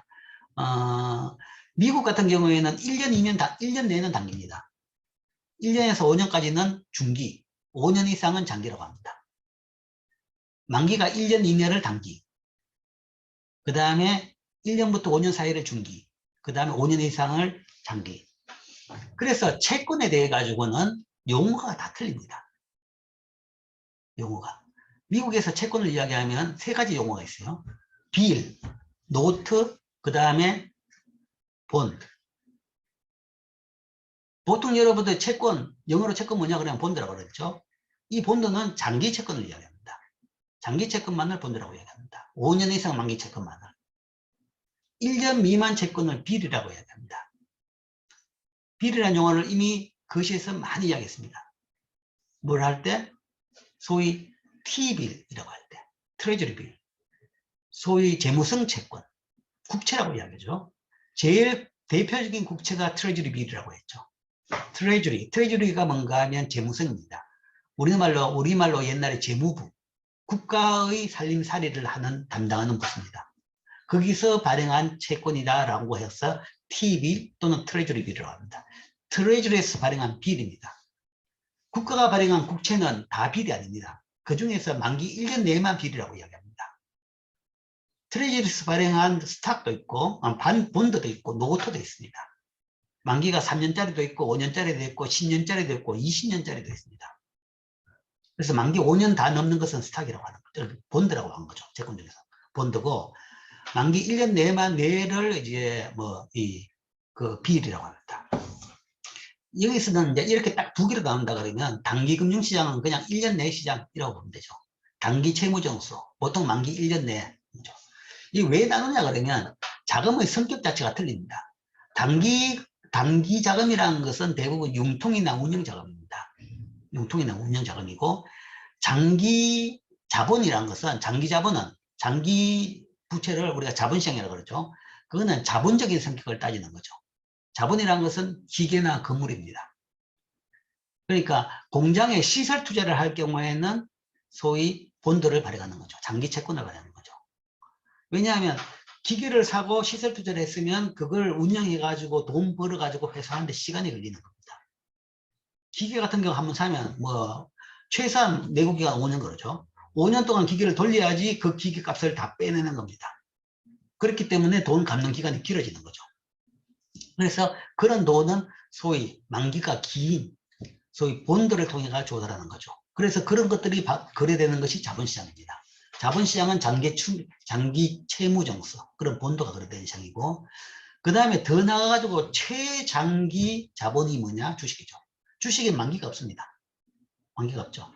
Speaker 1: 미국 같은 경우에는 1년, 2년, 1년 내는 단기입니다. 1년에서 5년까지는 중기, 5년 이상은 장기라고 합니다. 만기가 1년, 2년을 단기, 그 다음에 1년부터 5년 사이를 중기, 그 다음에 5년 이상을 장기. 그래서 채권에 대해 가지고는 용어가 다 틀립니다. 용어가. 미국에서 채권을 이야기하면 세 가지 용어가 있어요. 빌, 노트, 그 다음에 본드. 보통 여러분들 채권, 영어로 채권 뭐냐 그러면 본드라고 그랬죠. 이 본드는 장기 채권을 이야기합니다. 장기 채권만을 본드라고 이야기합니다. 5년 이상 만기 채권만을. 1년 미만 채권을 빌이라고 이야기합니다. 빌이라는 용어를 이미 거시에서 많이 이야기했습니다. 뭘 할 때? 소위 T빌이라고 할 때, 트레저리 빌. 소위 재무성 채권, 국채라고 이야기하죠. 제일 대표적인 국채가 트레저리 빌이라고 했죠. 트레저리가 뭔가 하면 재무성입니다. 우리말로 옛날에 재무부, 국가의 살림살이를 담당하는 부서입니다. 거기서 발행한 채권이다라고 해서 T빌 또는 트레저리 빌이라고 합니다. 트레저리에서 발행한 빌입니다. 국가가 발행한 국채는 다 빌이 아닙니다. 그 중에서 만기 1년 내만 빌이라고 이야기합니다. 트레저리에서 발행한 스탁도 있고, 본드도 있고, 노트도 있습니다. 만기가 3년짜리도 있고, 5년짜리도 있고, 10년짜리도 있고, 20년짜리도 있습니다. 그래서 만기 5년 다 넘는 것은 스탁이라고 하는 거죠. 본드라고 하는 거죠. 채권 중에서. 본드고, 만기 1년 내를 이제 빌이라고 합니다. 여기서는 이제 이렇게 딱 두 개로 나온다 그러면 단기 금융시장은 그냥 1년 내 시장이라고 보면 되죠. 단기 채무증서, 보통 만기 1년 내. 이게 왜 나누냐 그러면 자금의 성격 자체가 틀립니다. 단기 자금이라는 것은 대부분 융통이나 운영자금입니다. 융통이나 운영자금이고, 장기 자본이라는 것은, 장기 자본은 장기 부채를 우리가 자본시장이라고 그러죠. 그거는 자본적인 성격을 따지는 거죠. 자본이라는 것은 기계나 건물입니다. 그러니까 공장에 시설 투자를 할 경우에는 소위 본드를 발행하는 거죠. 장기 채권을 발행하는 거죠. 왜냐하면 기계를 사고 시설 투자를 했으면 그걸 운영해가지고 돈 벌어가지고 회수하는데 시간이 걸리는 겁니다. 기계 같은 경우 한번 사면 최소한 내구기간 5년 그러죠. 5년 동안 기계를 돌려야지 그 기계 값을 다 빼내는 겁니다. 그렇기 때문에 돈 갚는 기간이 길어지는 거죠. 그래서 그런 돈은 소위 만기가 긴 소위 본드를 통해 조달하는 거죠. 그래서 그런 것들이 거래되는 것이 자본시장입니다. 자본시장은 장기 채무증서, 그런 본드가 거래되는 시장이고, 그 다음에 더 나아가지고 최장기 자본이 뭐냐? 주식이죠. 주식엔 만기가 없습니다. 만기가 없죠.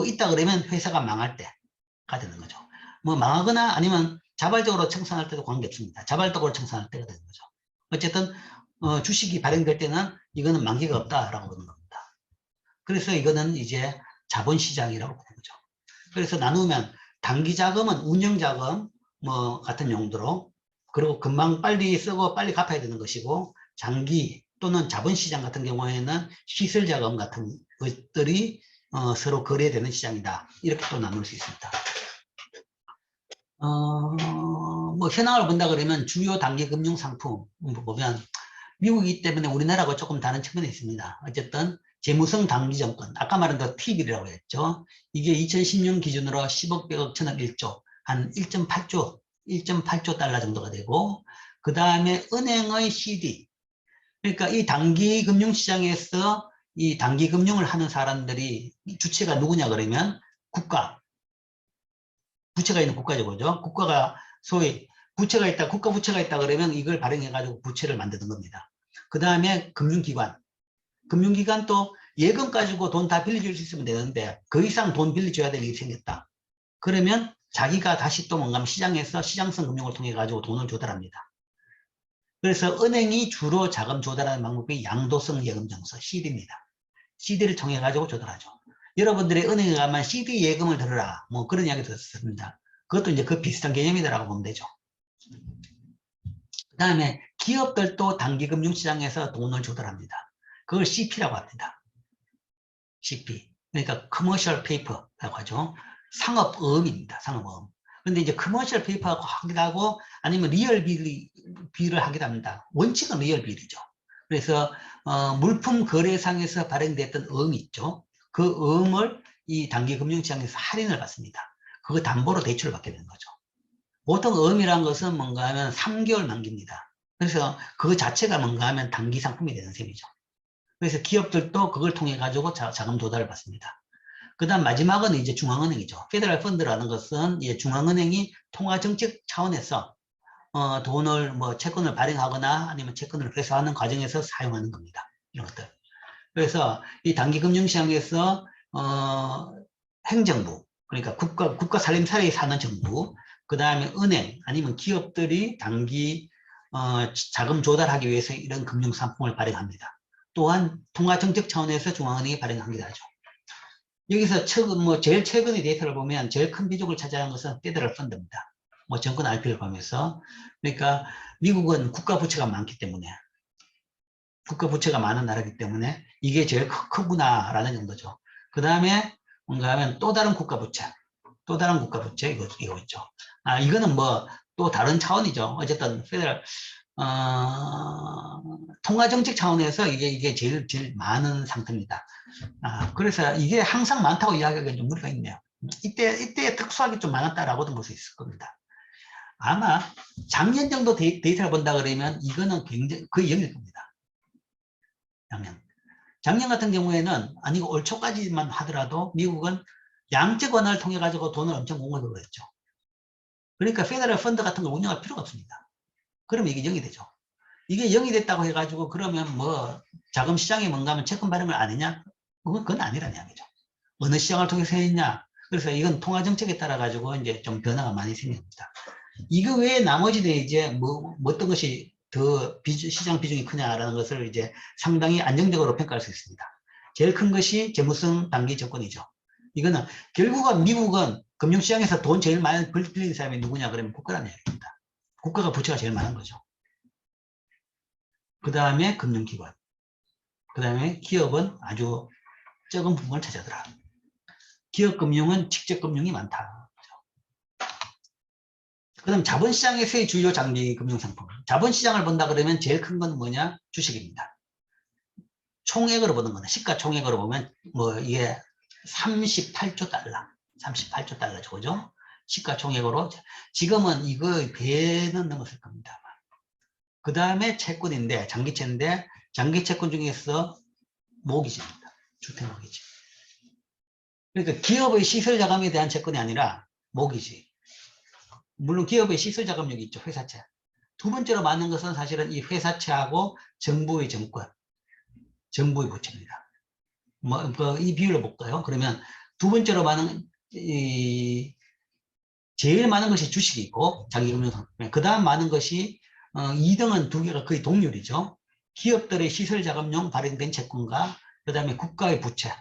Speaker 1: 있다 그러면 회사가 망할 때가 되는 거죠. 망하거나 아니면 자발적으로 청산할 때도 관계없습니다. 자발적으로 청산할 때가 되는 거죠. 어쨌든 주식이 발행될 때는 이거는 만기가 없다라고 보는 겁니다. 그래서 이거는 이제 자본시장이라고 보는 거죠. 그래서 나누면 단기 자금은 운영자금 같은 용도로, 그리고 금방 빨리 쓰고 빨리 갚아야 되는 것이고, 장기 또는 자본시장 같은 경우에는 시설자금 같은 것들이 서로 거래되는 시장이다. 이렇게 또 나눌 수 있습니다. 현황을 본다 그러면 주요 단기 금융 상품 보면 미국이기 때문에 우리나라하고 조금 다른 측면이 있습니다. 어쨌든 재무성 단기증권, 아까 말한 그 T빌이라고 했죠. 이게 2010년 기준으로 10억, 100억, 1000억, 1조, 한 1.8조 달러 정도가 되고, 그 다음에 은행의 CD, 그러니까 이 단기 금융시장에서 이 단기 금융을 하는 사람들이 주체가 누구냐 그러면 부채가 있는 국가죠. 그죠? 국가가 소위 부채가 있다, 국가 부채가 있다 그러면 이걸 발행해가지고 부채를 만드는 겁니다. 그 다음에 금융기관도 예금 가지고 돈 다 빌려줄 수 있으면 되는데 그 이상 돈 빌려줘야 될 일이 생겼다. 그러면 자기가 다시 또 뭔가 시장에서 시장성 금융을 통해 가지고 돈을 조달합니다. 그래서 은행이 주로 자금 조달하는 방법이 양도성 예금증서, CD입니다. CD를 통해 가지고 조달하죠. 여러분들의 은행에 가면 CD 예금을 들어라. 뭐 그런 이야기 들었습니다. 그것도 이제 그 비슷한 개념이다라고 보면 되죠. 그 다음에 기업들도 단기금융시장에서 돈을 조달합니다. 그걸 CP라고 합니다. CP. 그러니까 Commercial Paper라고 하죠. 상업어음입니다. 상업어음. 근데 이제 Commercial Paper하고 하기도 하고 아니면 리얼 빌을 하기도 합니다. 원칙은 리얼 빌이죠. 그래서 물품 거래상에서 발행됐던 어음이 있죠. 그 어음을 이 단기금융시장에서 할인을 받습니다. 그거 담보로 대출을 받게 되는 거죠. 보통 어음이라는 것은 뭔가 하면 3개월 만기입니다. 그래서 그 자체가 뭔가 하면 단기 상품이 되는 셈이죠. 그래서 기업들도 그걸 통해 가지고 자금 조달을 받습니다. 그 다음 마지막은 이제 중앙은행이죠. 페더럴 펀드라는 것은 이제 중앙은행이 통화정책 차원에서 돈을 뭐 채권을 발행하거나 아니면 채권을 회수하는 과정에서 사용하는 겁니다. 이런 것들. 그래서 이 단기금융시장에서 행정부, 그러니까 국가 살림살이 사는 정부, 그 다음에 은행 아니면 기업들이 단기 자금 조달하기 위해서 이런 금융상품을 발행합니다. 또한 통화정책 차원에서 중앙은행이 발행하기도 하죠. 여기서 제일 최근의 데이터를 보면 제일 큰 비중을 차지하는 것은 페더럴 펀드입니다. 뭐 정권 RP를 보면서. 그러니까 미국은 국가 부채가 많기 때문에, 국가 부채가 많은 나라이기 때문에 이게 제일 크구나라는 정도죠. 그 다음에 뭔가 하면 또 다른 국가 부채, 이거 있죠. 이거는 뭐 또 다른 차원이죠. 어쨌든 페더럴 통화정책 차원에서 이게 제일 많은 상태입니다. 그래서 이게 항상 많다고 이야기하기가 좀 무리가 있네요. 이때 특수하게 좀 많았다라고도 볼 수 있을 겁니다. 아마 작년 정도 데이터를 본다 그러면 이거는 굉장히 거의 0일 겁니다. 작년 같은 경우에는 아니고 올 초까지만 하더라도 미국은 양적 완화를 통해 가지고 돈을 엄청 공급을 했죠. 그러니까 페더럴 펀드 같은 걸 운영할 필요가 없습니다. 그러면 이게 0이 되죠. 이게 0이 됐다고 해가지고 그러면 뭐 자금 시장에 뭔가 하면 채권 발행을 안 했냐? 그건 아니라는 이야기죠. 어느 시장을 통해서 했냐? 그래서 이건 통화 정책에 따라 가지고 이제 좀 변화가 많이 생깁니다. 이거 외에 나머지는 이제 뭐 어떤 것이 더 시장 비중이 크냐라는 것을 이제 상당히 안정적으로 평가할 수 있습니다. 제일 큰 것이 재무성 단기 채권이죠. 이거는 결국은 미국은 금융시장에서 돈 제일 많이 빌리는 사람이 누구냐 그러면 국가라는 이야기입니다. 국가가 부채가 제일 많은 거죠. 그 다음에 금융기관, 그 다음에 기업은 아주 적은 부분을 차지하더라. 기업금융은 직접금융이 많다. 그 다음 자본시장에서의 주요 장비 금융상품. 자본시장을 본다 그러면 제일 큰 건 뭐냐? 주식입니다. 총액으로 보는 거는 시가총액으로 보면 뭐 이게 38조 달러죠. 그죠? 시가총액으로 지금은 이거 배는 넘었을 겁니다. 그 다음에 채권인데 장기채인데 장기채권 중에서 모기지입니다. 주택모기지. 그러니까 기업의 시설자금에 대한 채권이 아니라 모기지. 물론 기업의 시설자금력이 있죠. 회사채. 두 번째로 많은 것은 사실은 이 회사채하고 정부의 정권, 정부의 부채입니다. 이 비율을 볼까요? 그러면 두 번째로 많은 제일 많은 것이 주식이고 장기금융상품. 그 다음 많은 것이 2등은 두 개가 거의 동률이죠. 기업들의 시설자금용 발행된 채권과 그 다음에 국가의 부채.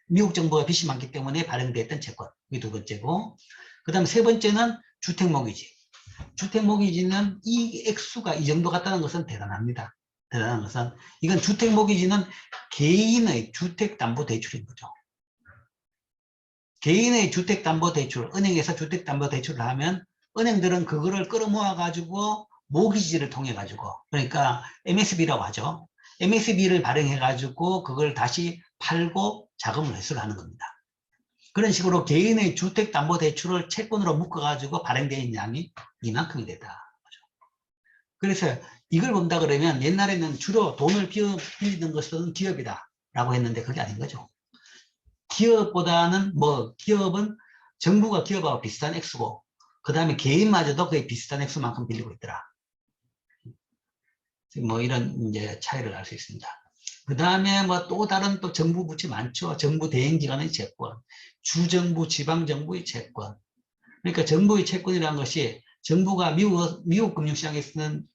Speaker 1: 미국 정부가 빚이 많기 때문에 발행됐던 채권. 이게 두 번째고. 그 다음 세 번째는 주택모기지. 주택모기지는 이 액수가 이 정도 같다는 것은 대단합니다. 대단한 것은. 이건 주택모기지는 개인의 주택담보대출인 거죠. 개인의 주택담보대출, 은행에서 주택담보대출을 하면 은행들은 그거를 끌어모아 가지고 모기지를 통해 가지고, 그러니까 MSB라고 하죠. MSB를 발행해 가지고 그걸 다시 팔고 자금을 회수를 하는 겁니다. 그런 식으로 개인의 주택담보대출을 채권으로 묶어 가지고 발행된 양이 이만큼이 되다. 그래서 이걸 본다 그러면 옛날에는 주로 돈을 빌리는 것은 기업이다 라고 했는데 그게 아닌 거죠. 기업보다는 기업은 정부가 기업하고 비슷한 액수고 그 다음에 개인마저도 거의 비슷한 액수만큼 빌리고 있더라. 이런 이제 차이를 알 수 있습니다. 그 다음에 또 다른 또 정부 부채 많죠. 정부 대행기관의 채권, 주정부, 지방정부의 채권. 그러니까 정부의 채권이라는 것이 정부가 미국 금융시장에 쓰는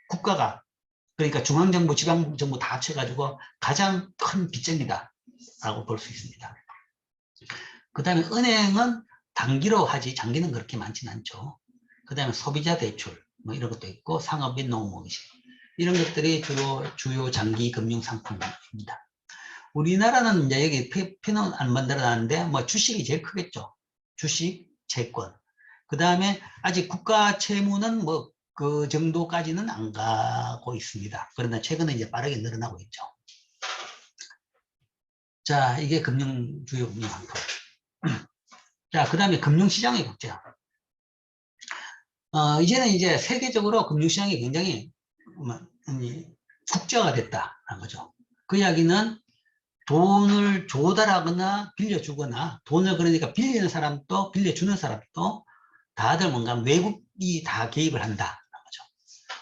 Speaker 1: 국가가 그러니까 중앙정부, 지방정부 다 합쳐가지고 가장 큰 빚쟁이다 라고 볼 수 있습니다. 그 다음에 은행은 단기로 하지 장기는 그렇게 많지는 않죠. 그 다음에 소비자 대출 뭐 이런 것도 있고 상업인 농업공시 이런 것들이 주요 장기 금융 상품입니다. 우리나라는 이제 여기 표는 안 만들어놨는데 뭐 주식이 제일 크겠죠. 주식, 채권. 그 다음에 아직 국가 채무는 뭐 그 정도까지는 안 가고 있습니다. 그러나 최근에 이제 빠르게 늘어나고 있죠. 자, 이게 주요 금융 상품. 자, 그 다음에 금융시장의 국제화. 이제는 이제 세계적으로 금융시장이 굉장히 국제화가 됐다는 거죠. 그 이야기는 돈을 조달하거나 빌려주거나 돈을 그러니까 빌리는 사람도 빌려주는 사람도 다들 뭔가 외국이 다 개입을 한다는 거죠.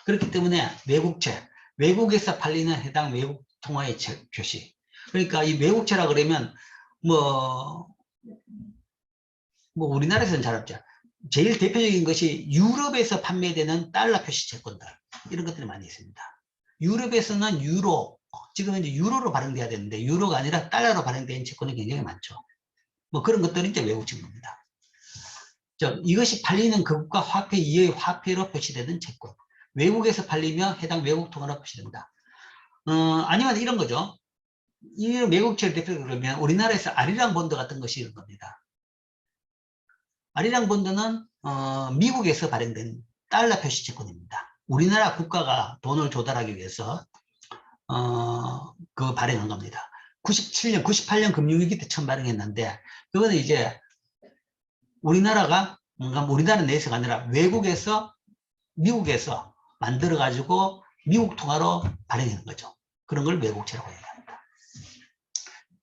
Speaker 1: 그렇기 때문에 외국채, 외국에서 팔리는 해당 외국 통화의 표시. 그러니까 이 외국채라 그러면 뭐 우리나라에서는 잘 없죠. 제일 대표적인 것이 유럽에서 판매되는 달러 표시 채권들 이런 것들이 많이 있습니다. 유럽에서는 유로, 지금 이제 유로로 발행돼야 되는데 유로가 아니라 달러로 발행된 채권이 굉장히 많죠. 뭐 그런 것들이 이제 외국 채권입니다. 이것이 팔리는 그 국가 화폐 이의 화폐로 표시되는 채권. 외국에서 팔리면 해당 외국 통화로 표시됩니다. 아니면 이런 거죠. 이 외국채를 대표로 그러면 우리나라에서 아리랑 본드 같은 것이 이런 겁니다. 아리랑 본드는 미국에서 발행된 달러 표시 채권입니다. 우리나라 국가가 돈을 조달하기 위해서 발행한 겁니다. 97년, 98년 금융위기 때 처음 발행했는데 그거는 이제 우리나라 내에서가 아니라 외국에서 미국에서 만들어 가지고 미국 통화로 발행하는 거죠. 그런 걸 외국채라고 얘기합니다.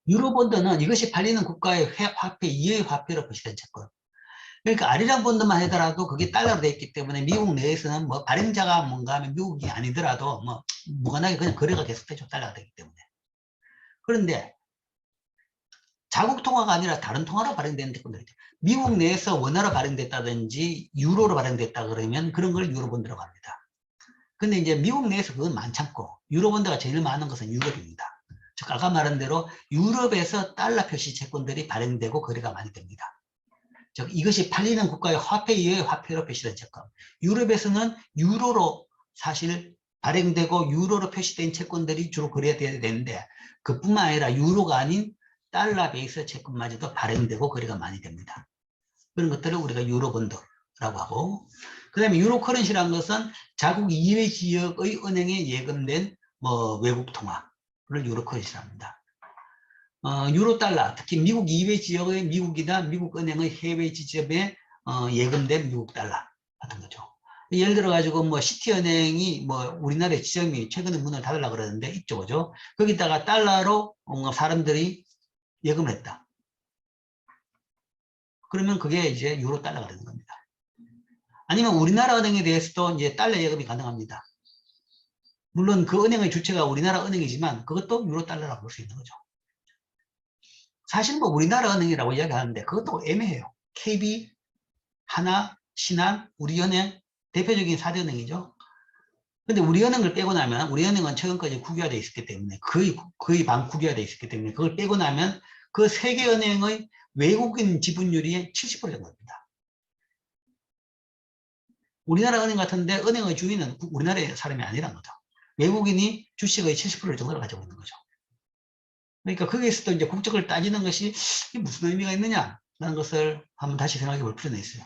Speaker 1: 유로본드는 이것이 팔리는 국가의 화폐 이의 화폐로 표시된 채권. 그러니까 아리랑 본드만 하더라도 그게 달러로 되어 있기 때문에 미국 내에서는 뭐 발행자가 뭔가 하면 미국이 아니더라도 뭐 무관하게 그냥 거래가 계속되죠. 달러가 되기 때문에. 그런데 자국 통화가 아니라 다른 통화로 발행되는 채권들이 있죠. 미국 내에서 원화로 발행됐다든지 유로로 발행됐다 그러면 그런 걸 유로본드라고 합니다. 근데 이제 미국 내에서 그건 많지 않고 유로본드가 제일 많은 것은 유럽입니다. 즉 아까 말한 대로 유럽에서 달러 표시 채권들이 발행되고 거래가 많이 됩니다. 즉 이것이 팔리는 국가의 화폐 이외의 화폐로 표시된 채권. 유럽에서는 유로로 사실 발행되고 유로로 표시된 채권들이 주로 거래돼야 되는데 그뿐만 아니라 유로가 아닌 달러 베이스 채권마저도 발행되고 거래가 많이 됩니다. 그런 것들을 우리가 유로본드라고 하고 그 다음에 유로커런시라는 것은 자국 이외 지역의 은행에 예금된 외국 통화를 유로커런시라고 합니다. 유로달러, 특히 미국 이외 지역의 미국이나 미국 은행의 해외 지점에 예금된 미국 달러 같은 거죠. 예를 들어 가지고 시티은행이 우리나라의 지점이 최근에 문을 닫으려고 그러는데 이쪽이죠. 거기다가 달러로 사람들이 예금을 했다. 그러면 그게 이제 유로달러가 되는 겁니다. 아니면 우리나라 은행에 대해서도 이제 달러 예금이 가능합니다. 물론 그 은행의 주체가 우리나라 은행이지만 그것도 유로달러라고 볼 수 있는 거죠. 사실 우리나라 은행이라고 이야기하는데 그것도 애매해요. KB, 하나, 신한, 우리은행 대표적인 4대 은행이죠. 근데 우리은행을 빼고 나면 우리은행은 최근까지 국유화되어 있었기 때문에 거의 반국유화되어 있었기 때문에 그걸 빼고 나면 그 3개 은행의 외국인 지분율이 70% 정도입니다. 우리나라 은행 같은데 은행의 주인은 우리나라의 사람이 아니란 거죠. 외국인이 주식의 70% 정도를 가지고 있는 거죠. 그러니까 거기에서도 이제 국적을 따지는 것이 무슨 의미가 있느냐라는 것을 한번 다시 생각해 볼 필요는 있어요.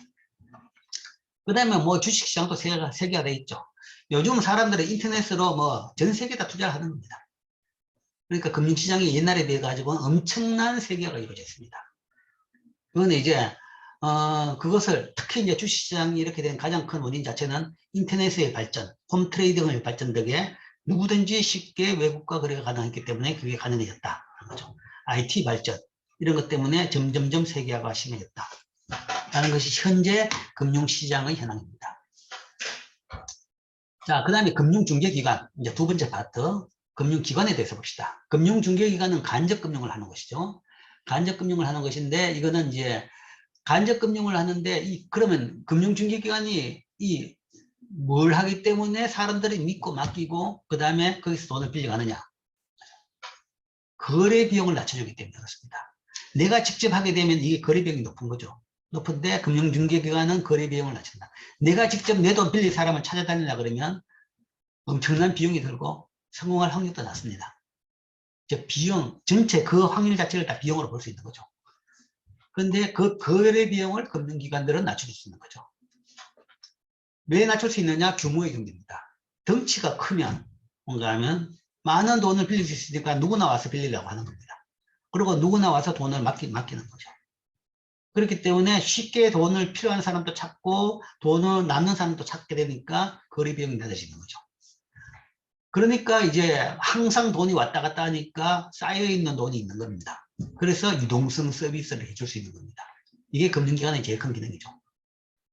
Speaker 1: 그 다음에 주식시장도 세계화되어 있죠. 요즘 사람들은 인터넷으로 전 세계 다 투자를 하는 겁니다. 그러니까 금융시장이 옛날에 비해 가지고는 엄청난 세계화가 이루어져 있습니다. 그건 이제 그것을 특히 이제 주식시장이 이렇게 된 가장 큰 원인 자체는 인터넷의 발전, 홈트레이딩의 발전 덕에 누구든지 쉽게 외국과 거래가 가능했기 때문에 그게 가능해졌다. 거죠. IT 발전 이런 것 때문에 점점점 세계화가 심해졌다. 라는 것이 현재 금융시장의 현황입니다. 자, 그 다음에 금융중개기관, 이제 두 번째 파트, 금융기관에 대해서 봅시다. 금융중개기관은 간접금융을 하는 것이죠. 간접금융을 하는 것인데, 이거는 이제 간접금융을 하는데, 그러면 금융중개기관이 뭘 하기 때문에 사람들이 믿고 맡기고 그 다음에 거기서 돈을 빌려가느냐. 거래 비용을 낮춰주기 때문에 그렇습니다. 내가 직접 하게 되면 이게 거래 비용이 높은 거죠. 높은데 금융중개기관은 거래 비용을 낮춘다. 내가 직접 내 돈 빌릴 사람을 찾아다니려 그러면 엄청난 비용이 들고 성공할 확률도 낮습니다. 즉 비용 전체 그 확률 자체를 다 비용으로 볼 수 있는 거죠. 그런데 그 거래 비용을 금융기관들은 낮출 수 있는 거죠. 왜 낮출 수 있느냐? 규모의 경제입니다. 덩치가 크면 뭔가 하면 많은 돈을 빌릴 수 있으니까 누구나 와서 빌리려고 하는 겁니다. 그리고 누구나 와서 돈을 맡기는 거죠. 그렇기 때문에 쉽게 돈을 필요한 사람도 찾고 돈을 남는 사람도 찾게 되니까 거래 비용이 낮아지는 거죠. 그러니까 이제 항상 돈이 왔다 갔다 하니까 쌓여있는 돈이 있는 겁니다. 그래서 유동성 서비스를 해줄 수 있는 겁니다. 이게 금융기관의 제일 큰 기능이죠.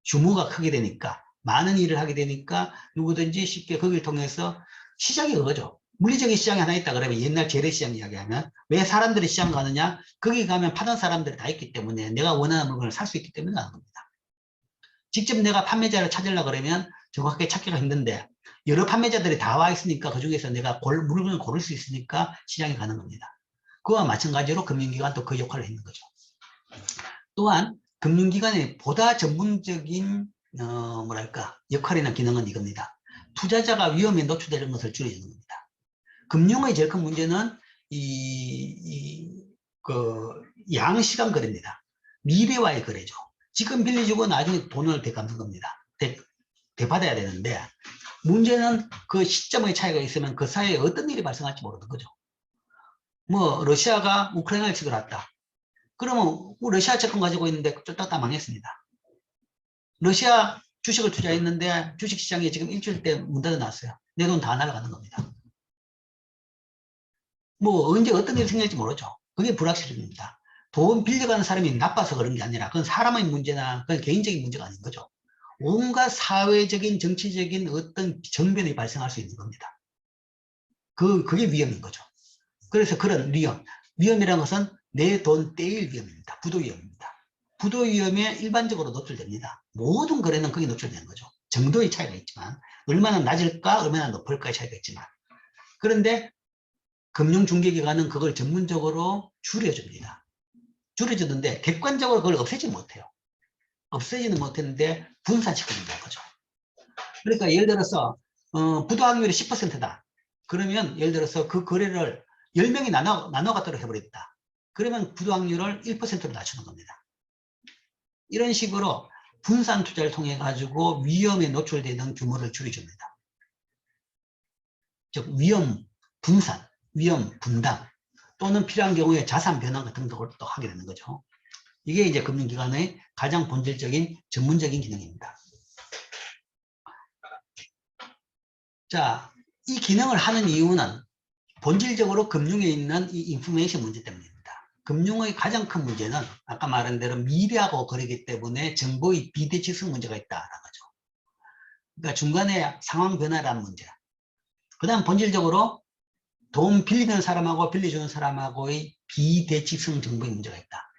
Speaker 1: 규모가 크게 되니까 많은 일을 하게 되니까 누구든지 쉽게 거기를 통해서 시장이 그거죠. 물리적인 시장이 하나 있다 그러면 옛날 재래시장 이야기하면 왜 사람들이 시장 가느냐? 거기 가면 파는 사람들이 다 있기 때문에 내가 원하는 물건을 살 수 있기 때문에 가는 겁니다. 직접 내가 판매자를 찾으려고 그러면 정확하게 찾기가 힘든데 여러 판매자들이 다 와 있으니까 그중에서 내가 물건을 고를 수 있으니까 시장에 가는 겁니다. 그와 마찬가지로 금융기관도 그 역할을 했는 거죠. 또한 금융기관의 보다 전문적인 뭐랄까 역할이나 기능은 이겁니다. 투자자가 위험에 노출되는 것을 줄여주는 겁니다. 금융의 제일 큰 문제는 양시간 거래입니다. 미래와의 거래죠. 지금 빌려주고 나중에 돈을 되갚는 겁니다. 되받아야 되는데 문제는 그 시점의 차이가 있으면 그 사이에 어떤 일이 발생할지 모르는 거죠. 뭐 러시아가 우크라이나를 치고 왔다. 그러면 러시아 채권 가지고 있는데 쫄딱 다 망했습니다. 러시아 주식을 투자했는데 주식시장이 지금 일주일 때 문 닫아놨어요. 내 돈 다 날아가는 겁니다. 뭐 언제 어떤 일이 생길지 모르죠. 그게 불확실입니다. 돈 빌려가는 사람이 나빠서 그런 게 아니라 그건 사람의 문제나 그건 개인적인 문제가 아닌 거죠. 온갖 사회적인 정치적인 어떤 정변이 발생할 수 있는 겁니다. 그게 위험인 거죠. 그래서 그런 위험이라는 것은 내 돈 떼일 위험입니다. 부도 위험입니다. 부도 위험에 일반적으로 노출됩니다. 모든 거래는 거기 노출되는 거죠. 정도의 차이가 있지만 얼마나 낮을까 얼마나 높을까의 차이가 있지만 그런데 금융중개기관은 그걸 전문적으로 줄여줍니다. 줄여주는데 객관적으로 그걸 없애지 못해요. 없애지는 못했는데 분산시켜준다는 거죠. 그러니까 예를 들어서 부도 확률이 10%다. 그러면 예를 들어서 그 거래를 10명이 나눠 갖도록 해버렸다. 그러면 부도 확률을 1%로 낮추는 겁니다. 이런 식으로 분산 투자를 통해 가지고 위험에 노출되는 규모를 줄여줍니다. 즉 위험 분산, 위험 분담 또는 필요한 경우에 자산 변환 같은 걸 또 하게 되는 거죠. 이게 이제 금융기관의 가장 본질적인 전문적인 기능입니다. 자, 이 기능을 하는 이유는 본질적으로 금융에 있는 이 인포메이션 문제 때문입니다. 금융의 가장 큰 문제는 아까 말한 대로 미래하고 거리기 때문에 정보의 비대칭성 문제가 있다라는 거죠. 그러니까 중간에 상황 변화라는 문제. 그 다음 본질적으로 돈 빌리는 사람하고 빌려주는 사람하고의 비대칭성 정보의 문제가 있다.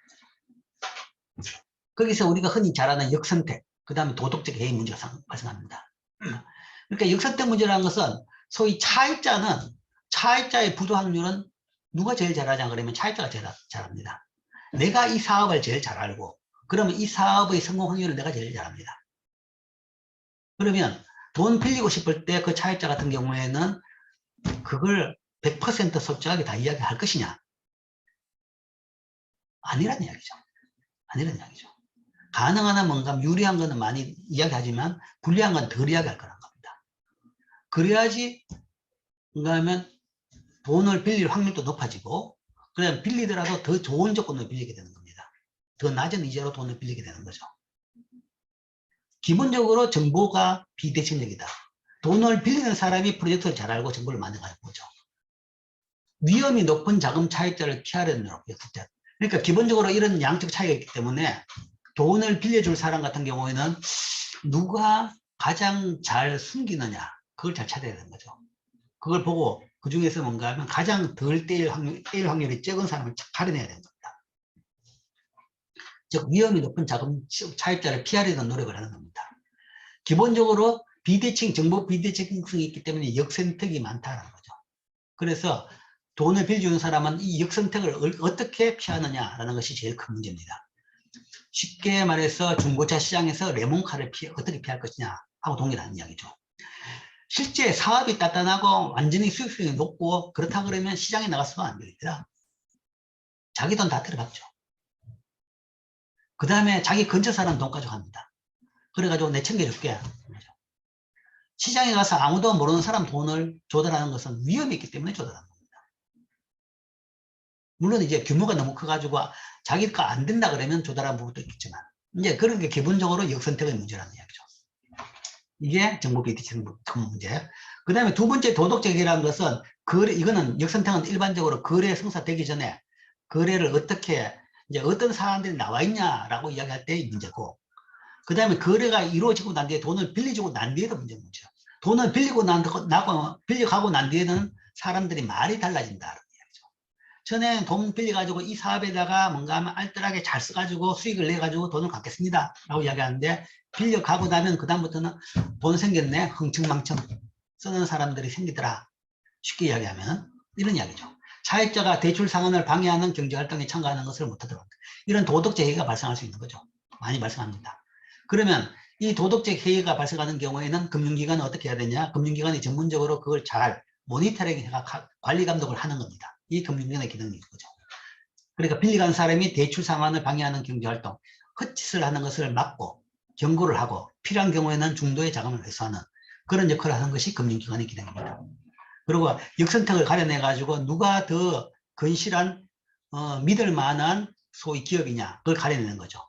Speaker 1: 거기서 우리가 흔히 잘 아는 역선택, 그 다음에 도덕적 해이 문제가 발생합니다. 그러니까 역선택 문제라는 것은 소위 차입자의 부도 확률은 누가 제일 잘하냐 그러면 차입자가 제일 잘합니다. 내가 이 사업을 제일 잘 알고 그러면 이 사업의 성공 확률을 내가 제일 잘합니다. 그러면 돈 빌리고 싶을 때 그 차입자 같은 경우에는 그걸 100% 솔직하게 다 이야기할 것이냐? 아니란 이야기죠. 아니란 이야기죠. 가능한 한 뭔가 유리한 거는 많이 이야기하지만 불리한 건 덜 이야기할 거란 겁니다. 그래야지 뭔가 하면 돈을 빌릴 확률도 높아지고 그냥 빌리더라도 더 좋은 조건으로 빌리게 되는 겁니다. 더 낮은 이자로 돈을 빌리게 되는 거죠. 기본적으로 정보가 비대칭적이다. 돈을 빌리는 사람이 프로젝트를 잘 알고 정보를 많이 가지고 오죠. 위험이 높은 자금 차입자를 피하려는 노력이에요. 그러니까 기본적으로 이런 양적 차이가 있기 때문에 돈을 빌려줄 사람 같은 경우에는 누가 가장 잘 숨기느냐 그걸 잘 찾아야 되는 거죠. 그걸 보고 그 중에서 뭔가 하면 가장 덜 떼일 확률이 적은 사람을 가려내야 되는 겁니다. 즉 위험이 높은 자금 차입자를 피하려는 노력을 하는 겁니다. 기본적으로 정보 비대칭성이 있기 때문에 역선택이 많다는 거죠. 그래서 돈을 빌려주는 사람은 이 역선택을 어떻게 피하느냐라는 것이 제일 큰 문제입니다. 쉽게 말해서 중고차 시장에서 레몬카를 어떻게 피할 것이냐 하고 동일한 이야기죠. 실제 사업이 단단하고 완전히 수익성이 높고 그렇다 그러면 시장에 나가서는 안 됩니다. 자기 돈 다 들어갔죠. 그 다음에 자기 근처 사람 돈 가져갑니다. 그래가지고 내 챙겨줄게. 시장에 가서 아무도 모르는 사람 돈을 조달하는 것은 위험이 있기 때문에 조달하는 겁니다. 물론 이제 규모가 너무 커가지고 자기가 안 된다 그러면 조달하는 부분도 있겠지만 이제 그런 게 기본적으로 역선택의 문제라는 이야기죠. 이게 정보 비대칭 큰 문제. 그 다음에 두 번째 도덕적이라는 것은 이거는 역선택은 일반적으로 거래 성사되기 전에 거래를 어떻게 이제 어떤 사람들이 나와 있냐라고 이야기할 때의 문제고, 그 다음에 거래가 이루어지고 난 뒤에 돈을 빌려주고 난 뒤에도 문제죠. 돈을 빌려가고 난 뒤에는 사람들이 말이 달라진다. 이야기죠. 전에 돈 빌려가지고 이 사업에다가 뭔가 하면 알뜰하게 잘 써가지고 수익을 내가지고 돈을 갚겠습니다. 라고 이야기하는데 빌려가고 나면 그다음부터는 돈 생겼네. 흥청망청 쓰는 사람들이 생기더라. 쉽게 이야기하면 이런 이야기죠. 차입자가 대출 상환을 방해하는 경제활동에 참가하는 것을 못하도록 이런 도덕적 해이가 발생할 수 있는 거죠. 많이 발생합니다. 그러면 이 도덕적 해이가 발생하는 경우에는 금융기관은 어떻게 해야 되냐? 금융기관이 전문적으로 그걸 잘 모니터링, 관리 감독을 하는 겁니다. 이 금융기관의 기능인 거죠. 그러니까 빌려간 사람이 대출 상환을 방해하는 경제활동, 헛짓을 하는 것을 막고 경고를 하고 필요한 경우에는 중도의 자금을 회수하는 그런 역할을 하는 것이 금융기관의 기능입니다. 그리고 역선택을 가려내 가지고 누가 더 건실한 믿을 만한 소위 기업이냐 그걸 가려내는 거죠.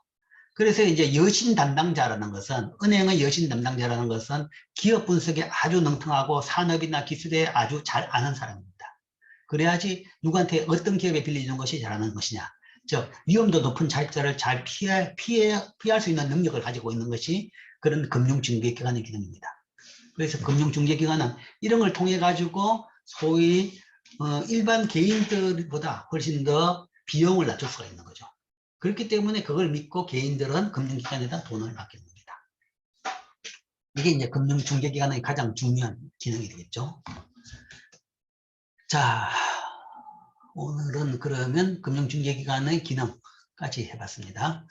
Speaker 1: 그래서 이제 여신 담당자라는 것은 은행의 여신 담당자라는 것은 기업 분석에 아주 능통하고 산업이나 기술에 아주 잘 아는 사람입니다. 그래야지 누구한테 어떤 기업에 빌려주는 것이 잘하는 것이냐, 즉 위험도 높은 차입자를 잘 피할 수 있는 능력을 가지고 있는 것이 그런 금융중개기관의 기능입니다. 그래서 금융중개기관은 이런 걸 통해 가지고 소위 일반 개인들보다 훨씬 더 비용을 낮출 수가 있는 거죠. 그렇기 때문에 그걸 믿고 개인들은 금융기관에다 돈을 맡깁니다. 이게 이제 금융중개기관의 가장 중요한 기능이 되겠죠. 자, 오늘은 그러면 금융중개기관의 기능까지 해봤습니다.